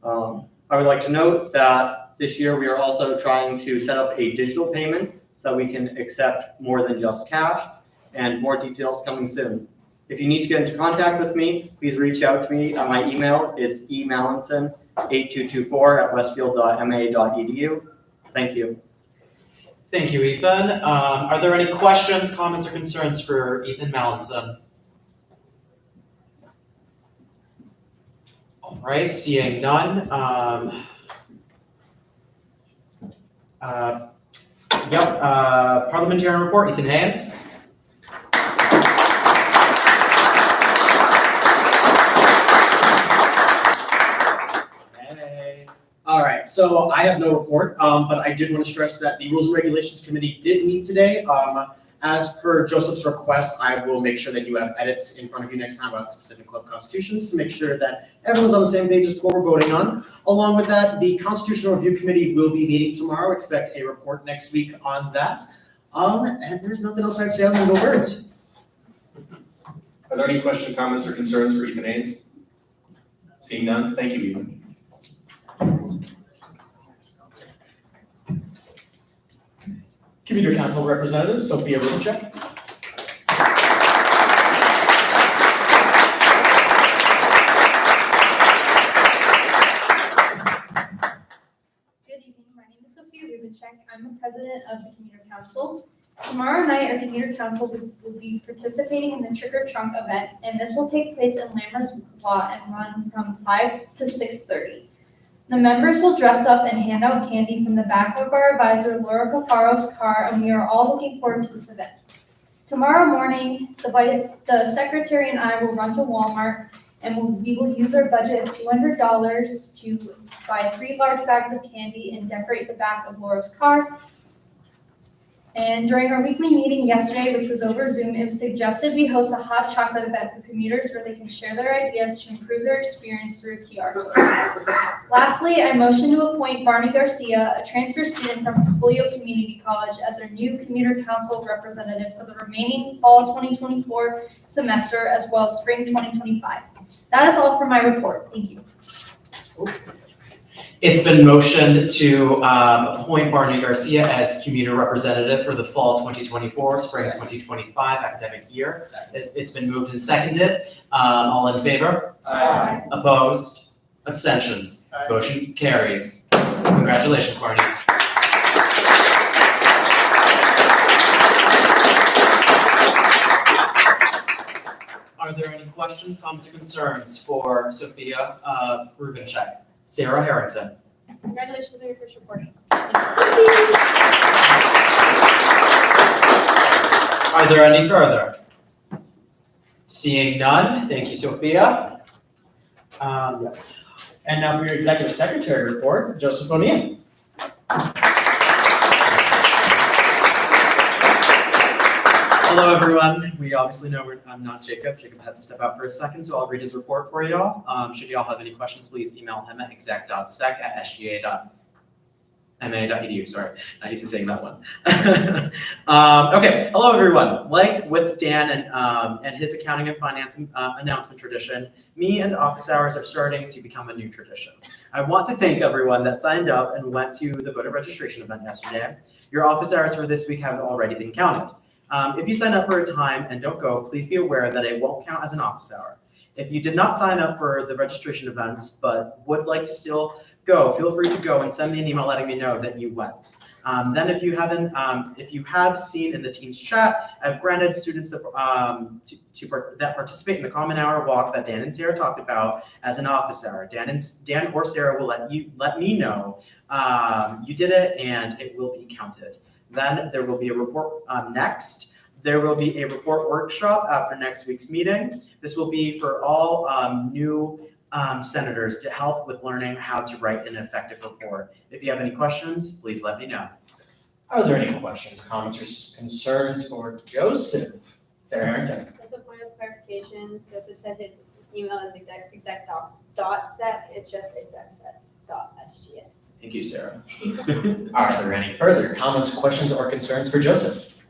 I would like to note that this year we are also trying to set up a digital payment so that we can accept more than just cash, and more details coming soon. If you need to get into contact with me, please reach out to me at my email. It's emallinson8224@westfield.ma.edu. Thank you. Thank you, Ethan. Are there any questions, comments, or concerns for Ethan Mallinson? All right, seeing none. Parliamentarian report, Ethan Haynes. All right, so I have no report, but I did want to stress that the Rules and Regulations Committee did meet today. As per Joseph's request, I will make sure that you have edits in front of you next time about specific club constitutions to make sure that everyone's on the same page as to what we're voting on. Along with that, the Constitutional Review Committee will be meeting tomorrow. Expect a report next week on that. And there's nothing else I'd say other than go Birds. Are there any questions, comments, or concerns for Ethan Haynes? Seeing none, thank you, Ethan. Community Council Representative Sophia Rubincheck. Good evening, my name is Sophia Rubincheck. I'm the president of the Community Council. Tomorrow night, our Community Council will be participating in the Trick or Trunk event, and this will take place in Lammer's Lot and run from 5 to 6:30. The members will dress up and hand out candy from the back of our advisor, Laura Cafaro's car, and we are all looking forward to this event. Tomorrow morning, the secretary and I will run to Walmart, and we will use our budget of $200 to buy 3 large bags of candy and decorate the back of Laura's car. And during our weekly meeting yesterday, which was over Zoom, it was suggested we host a hot chocolate event for commuters where they can share their ideas to improve their experience through a QR code. Lastly, I motion to appoint Barney Garcia, a transfer student from Julio Community College, as our new Commuter Council representative for the remaining fall 2024 semester as well as spring 2025. That is all for my report. Thank you. It's been motioned to appoint Barney Garcia as commuter representative for the fall 2024, spring 2025 academic year. It's been moved and seconded. All in favor? Aye. Opposed? Abstentions? Motion carries. Congratulations, Barney. Are there any questions, comments, or concerns for Sophia Rubencheck? Sarah Harrington. Congratulations on your first report. Are there any further? Seeing none, thank you, Sophia. And now for your executive secretary report, Joseph Bonilla. Hello, everyone. We obviously know I'm not Jacob. Jacob had to step out for a second, so I'll read his report for y'all. Should y'all have any questions, please email him at exec.sec@sga.ma.edu. Sorry, not used to saying that one. Okay, hello, everyone. Like with Dan and his accounting and finance announcement tradition, me and office hours are starting to become a new tradition. I want to thank everyone that signed up and went to the voter registration event yesterday. Your office hours for this week have already been counted. If you sign up for a time and don't go, please be aware that it won't count as an office hour. If you did not sign up for the registration events but would like to still go, feel free to go and send me an email letting me know that you went. Then if you have seen in the Teams chat, I've granted students that participate in the common hour walk that Dan and Sarah talked about as an office hour. Dan or Sarah will let me know you did it and it will be counted. Then there will be a report next. There will be a report workshop after next week's meeting. This will be for all new senators to help with learning how to write an effective report. If you have any questions, please let me know. Are there any questions, comments, or concerns for Joseph? Sarah Harrington. Just a point of clarification, Joseph said his email is exec.sec, it's just exec.sga. Thank you, Sarah. Are there any further comments, questions, or concerns for Joseph?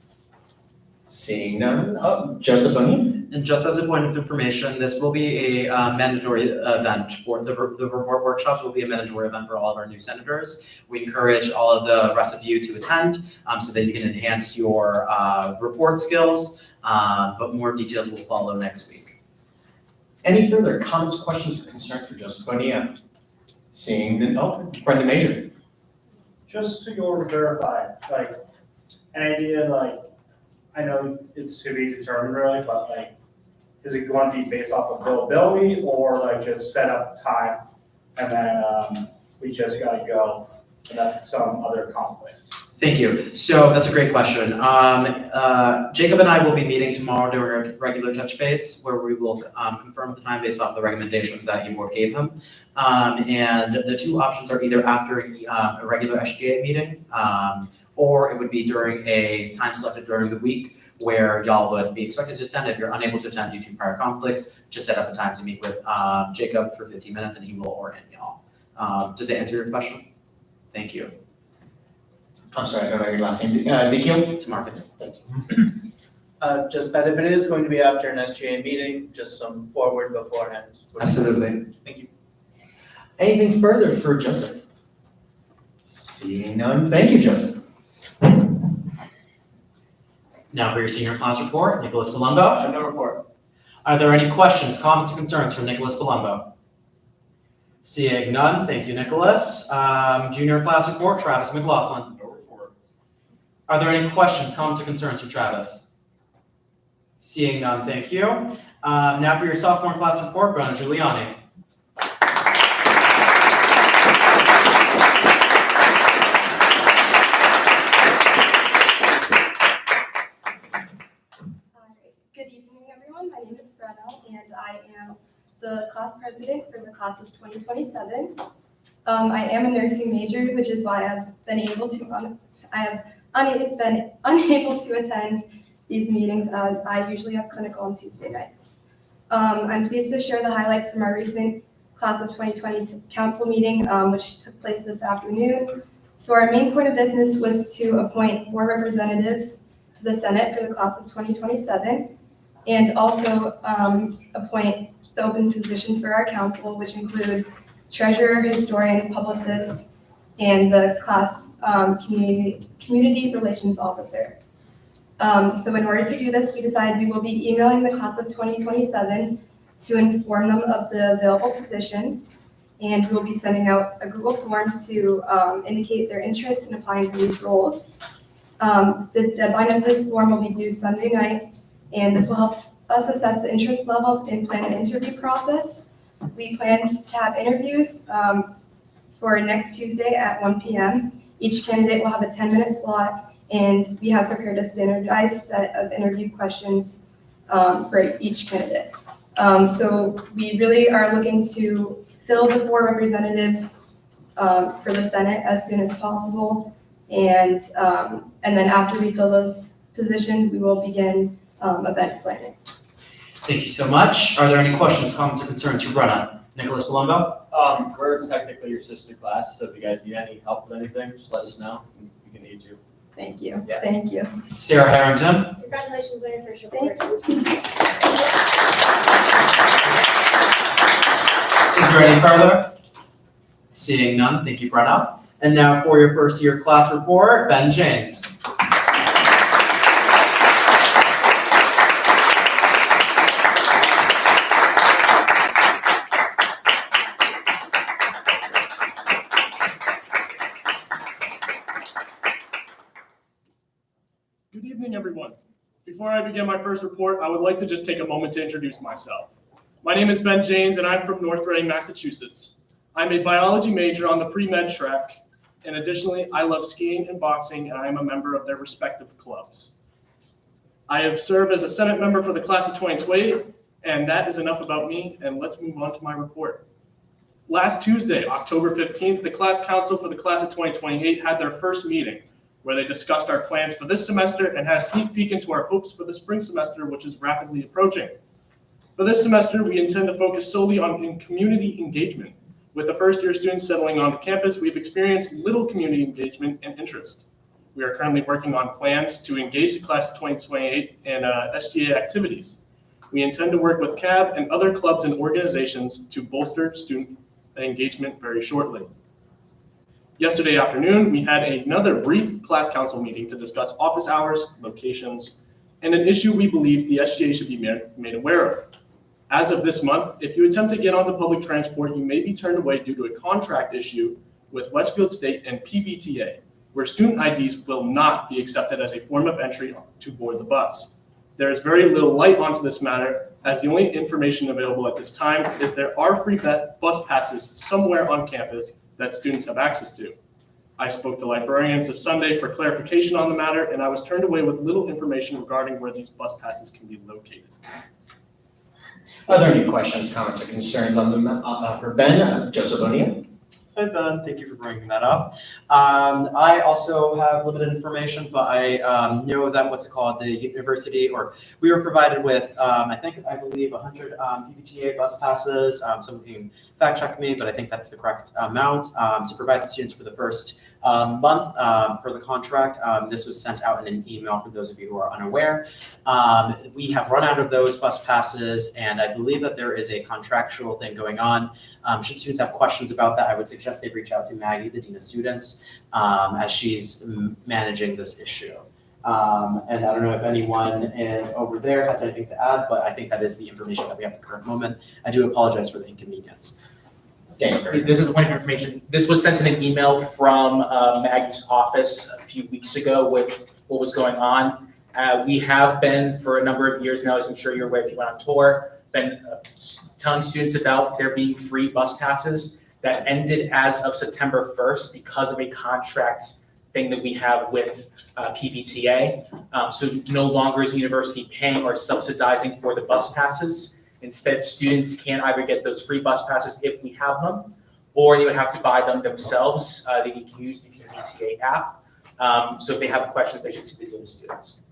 Seeing none, Joseph Bonilla. And just as a point of information, this will be a mandatory event for the report workshops will be a mandatory event for all of our new senators. We encourage all of the rest of you to attend so that you can enhance your report skills, but more details will follow next week. Any further comments, questions, or concerns for Joseph Bonilla? Seeing none, Brendan Major. Just to go over verify, like, an idea, like, I know it's to be determined really, but like, is it going to be based off of availability or like just set up time and then we just gotta go and that's some other conflict? Thank you. So that's a great question. Jacob and I will be meeting tomorrow during a regular touch base where we will confirm the time based off the recommendations that you board gave him. And the two options are either after a regular SGA meeting or it would be during a time selected during the week where y'all would be expected to attend. If you're unable to attend due to prior conflicts, just set up a time to meet with Jacob for 15 minutes and he will orient y'all. Does that answer your question? Thank you. I'm sorry, I don't know your last name. Ezekiel? It's Marvin. Thank you. Just that if it is going to be after an SGA meeting, just some forward beforehand. Absolutely. Thank you. Anything further for Joseph? Seeing none, thank you, Joseph. Now for your senior class report, Nicholas Palumbo. No report. Are there any questions, comments, or concerns for Nicholas Palumbo? Seeing none, thank you, Nicholas. Junior class report, Travis McLaughlin. No report. Are there any questions, comments, or concerns for Travis? Seeing none, thank you. Now for your sophomore class report, Brenna Giuliani. Good evening, everyone. My name is Brenna, and I am the class president for the class of 2027. I am a nursing major, which is why I've been unable to attend these meetings as I usually have clinical on Tuesday nights. I'm pleased to share the highlights from our recent class of 2020 council meeting, which took place this afternoon. So our main point of business was to appoint 4 representatives to the Senate for the class of 2027, and also appoint the open positions for our council, which include treasurer, historian, publicist, and the class community relations officer. So in order to do this, we decided we will be emailing the class of 2027 to inform them of the available positions, and we'll be sending out a Google form to indicate their interest in applying for these roles. The deadline of this form will be due Sunday night, and this will help us assess the interest levels and plan the interview process. We plan to have interviews for next Tuesday at 1 p.m. Each candidate will have a 10-minute slot, and we have prepared a standardized set of interview questions for each candidate. So we really are looking to fill the 4 representatives for the Senate as soon as possible. And then after we fill those positions, we will begin event planning. Thank you so much. Are there any questions, comments, or concerns for Brenna? Nicholas Palumbo? We're technically your sister class, so if you guys need any help with anything, just let us know. We can need you. Thank you. Yeah. Thank you. Sarah Harrington? Congratulations on your first report. Is there any further? Seeing none, thank you, Brenna. And now for your first year class report, Ben James. Good evening, everyone. Before I begin my first report, I would like to just take a moment to introduce myself. My name is Ben James, and I'm from North Reading, Massachusetts. I'm a biology major on the pre-med track, and additionally, I love skiing and boxing, and I am a member of their respective clubs. I have served as a Senate member for the class of 2028, and that is enough about me, and let's move on to my report. Last Tuesday, October 15th, the class council for the class of 2028 had their first meeting, where they discussed our plans for this semester and had a sneak peek into our hopes for the spring semester, which is rapidly approaching. For this semester, we intend to focus solely on community engagement. With the first-year students settling onto campus, we've experienced little community engagement and interest. We are currently working on plans to engage the class of 2028 in SGA activities. We intend to work with CAB and other clubs and organizations to bolster student engagement very shortly. Yesterday afternoon, we had another brief class council meeting to discuss office hours, locations, and an issue we believe the SGA should be made aware of. As of this month, if you attempt to get onto public transport, you may be turned away due to a contract issue with Westfield State and PVTA, where student IDs will not be accepted as a form of entry to board the bus. There is very little light onto this matter, as the only information available at this time is there are free bus passes somewhere on campus that students have access to. I spoke to librarians this Sunday for clarification on the matter, and I was turned away with little information regarding where these bus passes can be located. Are there any questions, comments, or concerns on the, for Ben, Joseph O'Neill? Hi, Ben. Thank you for bringing that up. I also have limited information, but I know that the university, or we were provided with, I believe 100 PVTA bus passes. Someone can fact check me, but I think that's the correct amount to provide to students for the first month per the contract. This was sent out in an email for those of you who are unaware. We have run out of those bus passes, and I believe that there is a contractual thing going on. Should students have questions about that, I would suggest they reach out to Maggie, the Dean of Students, as she's managing this issue. And I don't know if anyone over there has anything to add, but I think that is the information that we have at the current moment. I do apologize for the inconvenience. This is a point of information. This was sent in an email from Maggie's office a few weeks ago with what was going on. We have been, for a number of years now, as I'm sure you're aware if you went on tour, been telling students about there being free bus passes that ended as of September 1st because of a contract thing that we have with PVTA. So no longer is the university paying or subsidizing for the bus passes. Instead, students can either get those free bus passes if we have them, or they would have to buy them themselves. They can use the PVTA app. So if they have questions, they should speak to the students.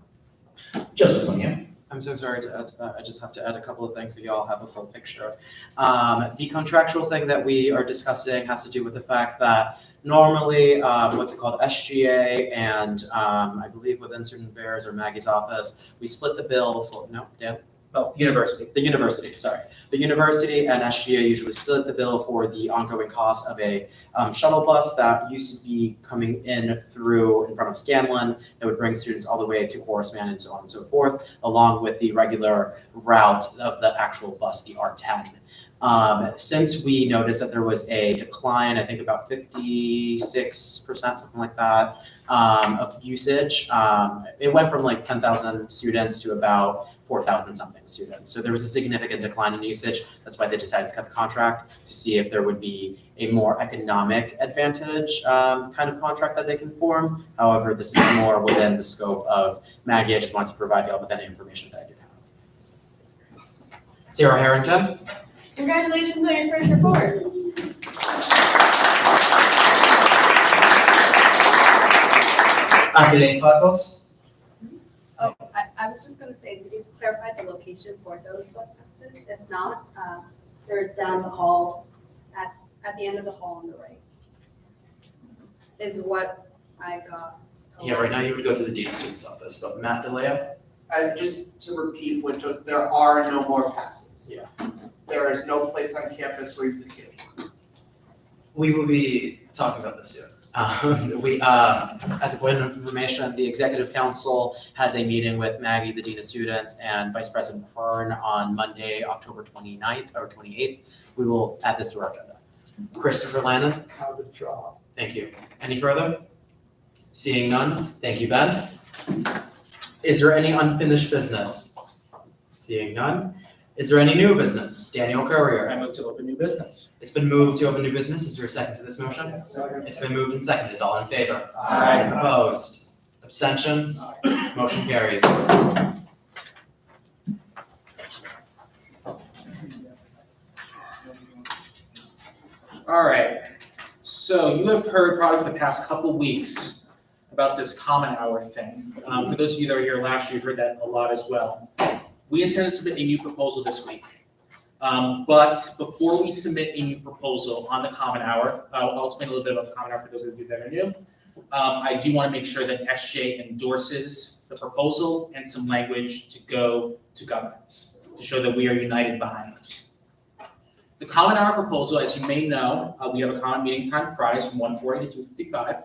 Joseph O'Neill. I'm so sorry to add, I just have to add a couple of things so y'all have a full picture. The contractual thing that we are discussing has to do with the fact that normally, SGA and I believe within Student Affairs or Maggie's office, we split the bill for, no, Dan? Oh, university. The university, sorry. The university and SGA usually split the bill for the ongoing cost of a shuttle bus that used to be coming in front of Scanlon that would bring students all the way to Horace Mann and so on and so forth, along with the regular route of the actual bus, the R10. Since we noticed that there was a decline, I think about 56%, something like that, of usage, it went from like 10,000 students to about 4,000 something students. So there was a significant decline in usage. That's why they decided to cut the contract to see if there would be a more economic advantage kind of contract that they can form. However, this is more within the scope of Maggie. I just wanted to provide you all with any information that I did have. Sarah Harrington. Congratulations on your first report. Academic Flacos. Oh, I was just gonna say, did you clarify the location for those bus passes? If not, they're down the hall, at the end of the hall on the right. Is what I got. Yeah, right now you would go to the Dean of Students office, but Matt DeLeo? Just to repeat, there are no more passes. Yeah. There is no place on campus where you can get one. We will be talking about this soon. As a point of information, the Executive Council has a meeting with Maggie, the Dean of Students, and Vice President Fern on Monday, October 29th or 28th. We will add this to our agenda. Christopher Lannon? I'll withdraw. Thank you. Any further? Seeing none, thank you, Ben. Is there any unfinished business? Seeing none. Is there any new business? Daniel Courier. I move to open new business. It's been moved to open new business. Is there a second to this motion? It's been moved and seconded. All in favor? Aye. Opposed? Abstentions? Motion carries. All right, so you have heard probably for the past couple weeks about this common hour thing. For those of you that were here last year, you've heard that a lot as well. We intend to submit a new proposal this week. But before we submit a new proposal on the common hour, I'll explain a little bit about the common hour for those of you that are new. I do want to make sure that SGA endorses the proposal and some language to go to governance to show that we are united behind this. The common hour proposal, as you may know, we have a common meeting time Fridays from 1:40 to 2:55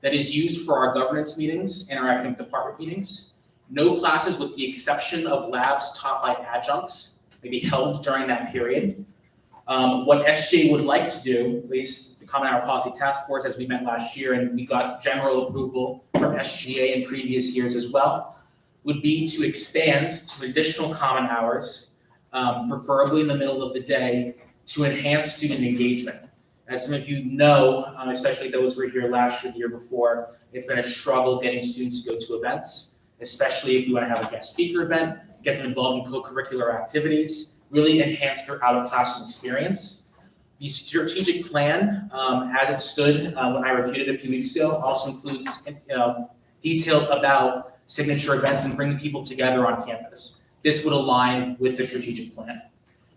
that is used for our governance meetings and our academic department meetings. No classes, with the exception of labs taught by adjuncts, may be held during that period. What SGA would like to do, at least the Common Hour Policy Task Force, as we met last year, and we got general approval from SGA in previous years as well, would be to expand to additional common hours, preferably in the middle of the day, to enhance student engagement. As some of you know, especially those who were here last year, the year before, it's been a struggle getting students to go to events, especially if you want to have a guest speaker event, get them involved in co-curricular activities, really enhance their out-of-classroom experience. The strategic plan, as it stood when I reviewed it a few weeks ago, also includes details about signature events and bringing people together on campus. This would align with the strategic plan.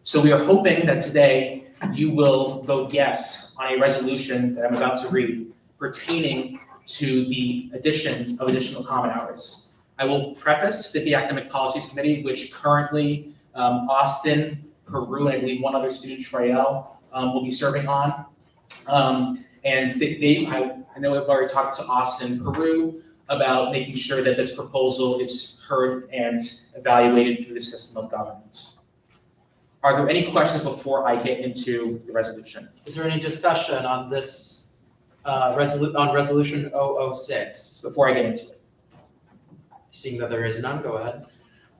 So we are hoping that today you will vote yes on a resolution that I'm about to read pertaining to the addition of additional common hours. I will preface that the Academic Policies Committee, which currently Austin, Peru, and I believe one other student, Trael, will be serving on. And I know I've already talked to Austin, Peru, about making sure that this proposal is heard and evaluated through the system of governance. Are there any questions before I get into the resolution? Is there any discussion on this on resolution 006? Before I get into it. Seeing that there is none, go ahead.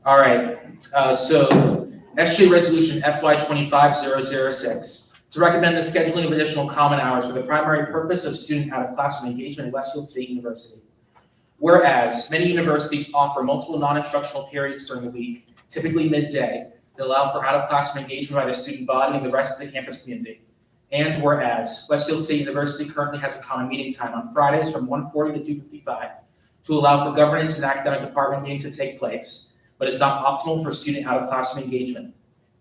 All right, so SGA Resolution FY 25-006 to recommend the scheduling of additional common hours for the primary purpose of student out-of-classroom engagement at Westfield State University. Whereas many universities offer multiple non-instructional periods during the week, typically midday, that allow for out-of-classroom engagement by the student body and the rest of the campus community. And whereas Westfield State University currently has a common meeting time on Fridays from 1:40 to 2:55 to allow for governance and academic department meetings to take place, but is not optimal for student out-of-classroom engagement.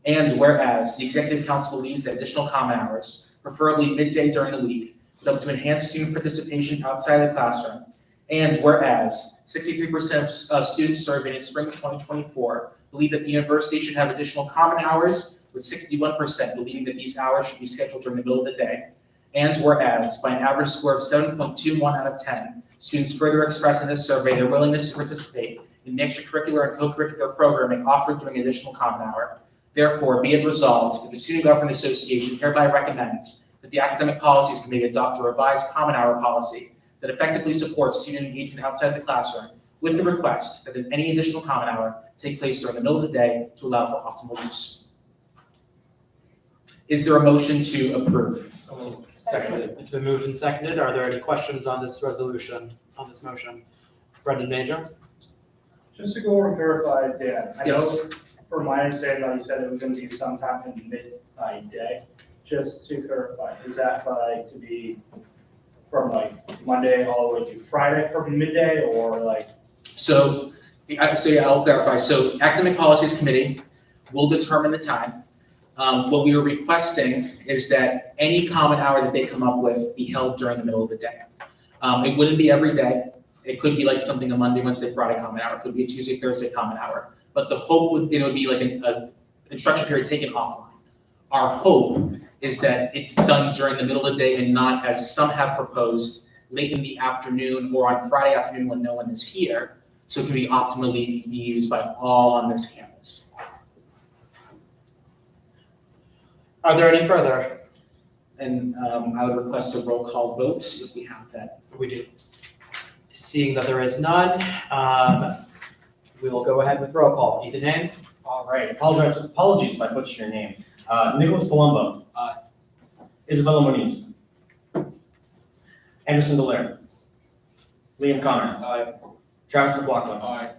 And whereas the Executive Council believes that additional common hours, preferably midday during the week, would help to enhance student participation outside the classroom. And whereas 63% of students surveyed in spring 2024 believe that the university should have additional common hours, with 61% believing that these hours should be scheduled during the middle of the day. And whereas, by an average score of 7.21 out of 10, students further express in this survey their willingness to participate in the extracurricular and co-curricular programming offered during additional common hour. Therefore, be it resolved that the Student Government Association hereby recommends that the Academic Policies Committee adopt a revised common hour policy that effectively supports student engagement outside the classroom, with the request that any additional common hour take place during the middle of the day to allow for optimal use. Is there a motion to approve? Seconded. It's been moved and seconded. Are there any questions on this resolution, on this motion? Brendan Major? Just to go over and verify, Dan, I know Yes. from my understanding, like you said, it was gonna be sometime in midday. Just to clarify, is that like to be from like Monday all the way to Friday from midday, or like? So I'll clarify. So Academic Policies Committee will determine the time. What we are requesting is that any common hour that they come up with be held during the middle of the day. It wouldn't be every day. It could be like something a Monday, Wednesday, Friday common hour. It could be a Tuesday, Thursday common hour. But the hope would be like an instruction period taken offline. Our hope is that it's done during the middle of the day and not, as some have proposed, late in the afternoon or on Friday afternoon when no one is here. So it can be optimally be used by all on this campus. Are there any further? And I would request a roll call vote if we have that. We do. Seeing that there is none, we will go ahead with roll call. Ethan Haynes? All right, apologies if I butchered your name. Nicholas Palumbo. Aye. Isabella Moniz. Anderson Delaire. Liam Connor. Aye. Travis McLaughlin. Aye.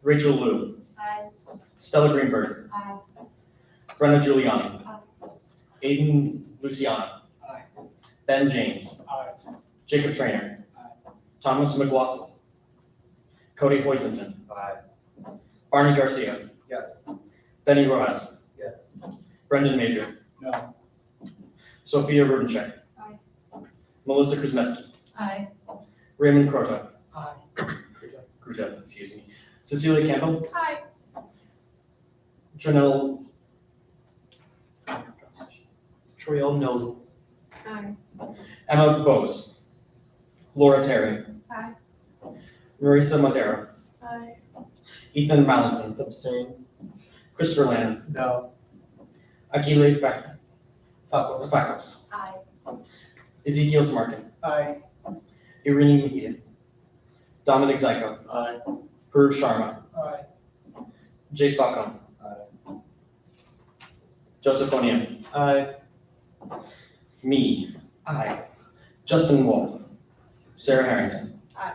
Rachel Liu. Aye. Stella Greenberg. Aye. Brenna Giuliani. Aiden Luciano. Aye. Ben James. Aye. Jacob Trainer. Thomas McLaughlin. Cody Hoisington. Aye. Barney Garcia. Yes. Benny Rojas. Yes. Brendan Major. No. Sophia Rudencheck. Aye. Melissa Kuzmetzky. Aye. Raymond Crota. Aye. Cruteth, excuse me. Cecilia Campbell. Aye. Janelle. Trill Nozel. Aye. Emma Bose. Laura Terry. Aye. Marisa Madera. Aye. Ethan Mallinson. Abstain. Christopher Land. No. Akile Fakos. Fakos. Aye. Ezekiel Tamarkin. Aye. Irini Mejia. Dominic Zyko. Aye. Puru Sharma. Aye. Jay Stockholm. Aye. Joseph O'Neill. Aye. Me. Aye. Justin Wall. Sarah Harrington. Aye.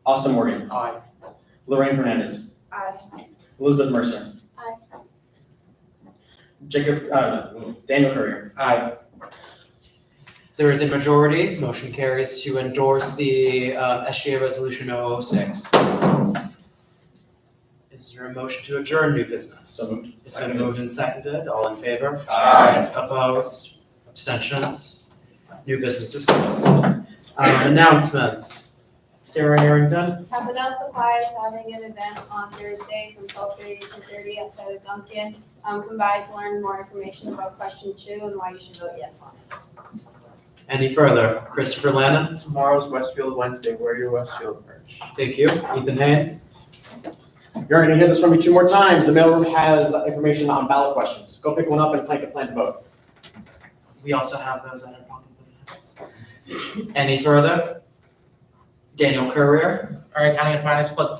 Austin Morgan. Aye. Lorraine Fernandez. Aye. Elizabeth Mercer. Aye. Daniel Courier. Aye. There is a majority. Motion carries to endorse the SGA Resolution 006. Is there a motion to adjourn new business? So moved. It's been moved and seconded. All in favor? Aye. Opposed? Abstentions? New business is closed. Announcements. Sarah Harrington? Capitol Supply is having an event on Thursday from 12:30 to 2:30 outside of Duncan. Come by to learn more information about question 2 and why you should vote yes on it. Any further? Christopher Lannon? Tomorrow's Westfield Wednesday. Wear your Westfield merch. Thank you. Ethan Haynes? You're gonna hear this from me 2 more times. The mailroom has information on ballot questions. Go pick one up and plan to vote. We also have those at our pocket. Any further? Daniel Courier? All right, County and Finance plug,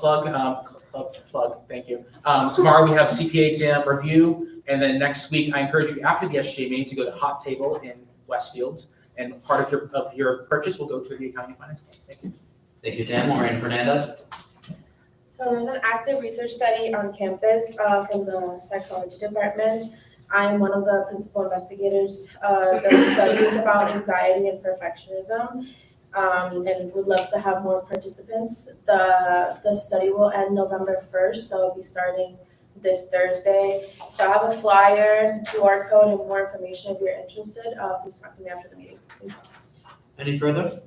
thank you. Tomorrow we have CPA exam review, and then next week, I encourage you after the SGA meeting to go to Hot Table in Westfield, and part of your purchase will go to the County and Finance. Thank you. Thank you, Dan. Maureen Fernandez? So there's an active research study on campus from the psychology department. I'm one of the principal investigators. The study is about anxiety and perfectionism, and would love to have more participants. The study will end November 1st, so it'll be starting this Thursday. So I have a flyer, QR code, and more information if you're interested. Please talk to me after the meeting. Any further?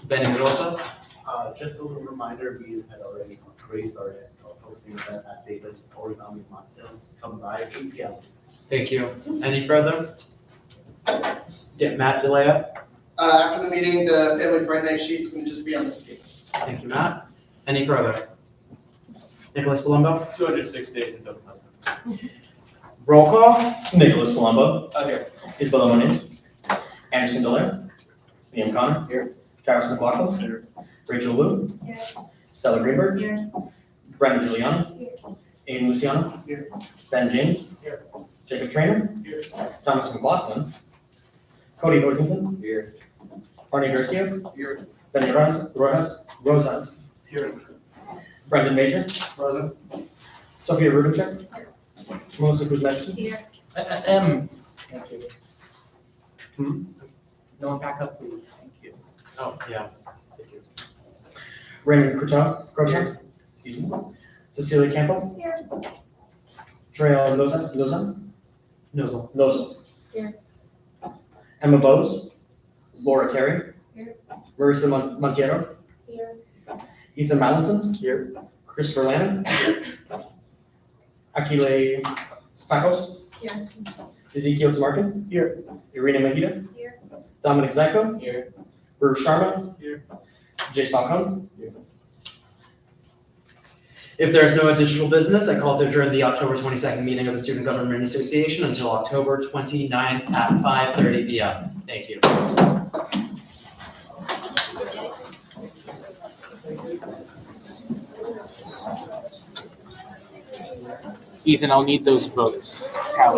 Benny Rosas? Just a little reminder, we had already raised our hosting the event at Davis Origami Mocktails. Come by at 8 p.m. Thank you. Any further? Matt DeLeo? After the meeting, the family friend night sheet's gonna just be on this table. Thank you, Matt. Any further? Nicholas Palumbo? 206 days until the Roll call? Nicholas Colombo. Here. Isabella Moniz. Anderson Delaire. Liam Connor. Here. Travis McLaughlin. Here. Rachel Wu. Here. Stella Greenberg. Here. Brendan Giuliano. Here. Aiden Luciano. Here. Ben James. Here. Jacob Trainer. Here. Thomas McLaughlin. Cody Hoisington. Here. Barney Garcia. Here. Benny Rosa. Here. Brendan Major. Present. Sophia Rubencheck. Melissa Kuzmeski. Here. Thank you. No one back up, please. Thank you. Oh, yeah. Thank you. Raymond Croton. Excuse me. Cecilia Campbell. Here. Trail Noza. Nozel. Here. Emma Bose. Laura Terry. Here. Marissa Montiero. Here. Ethan Mallinson. Here. Christopher Lannon. Akile Fakos. Here. Ezekiel Tamarkin. Here. Irina Mahida. Here. Dominic Zyko. Here. Bruce Sharma. Here. Jay Stockholm. If there is no additional business, I call to adjourn the October 22nd meeting of the Student Government Association until October 29th at 5:30 p.m. Thank you. Ethan, I'll need those votes tallied.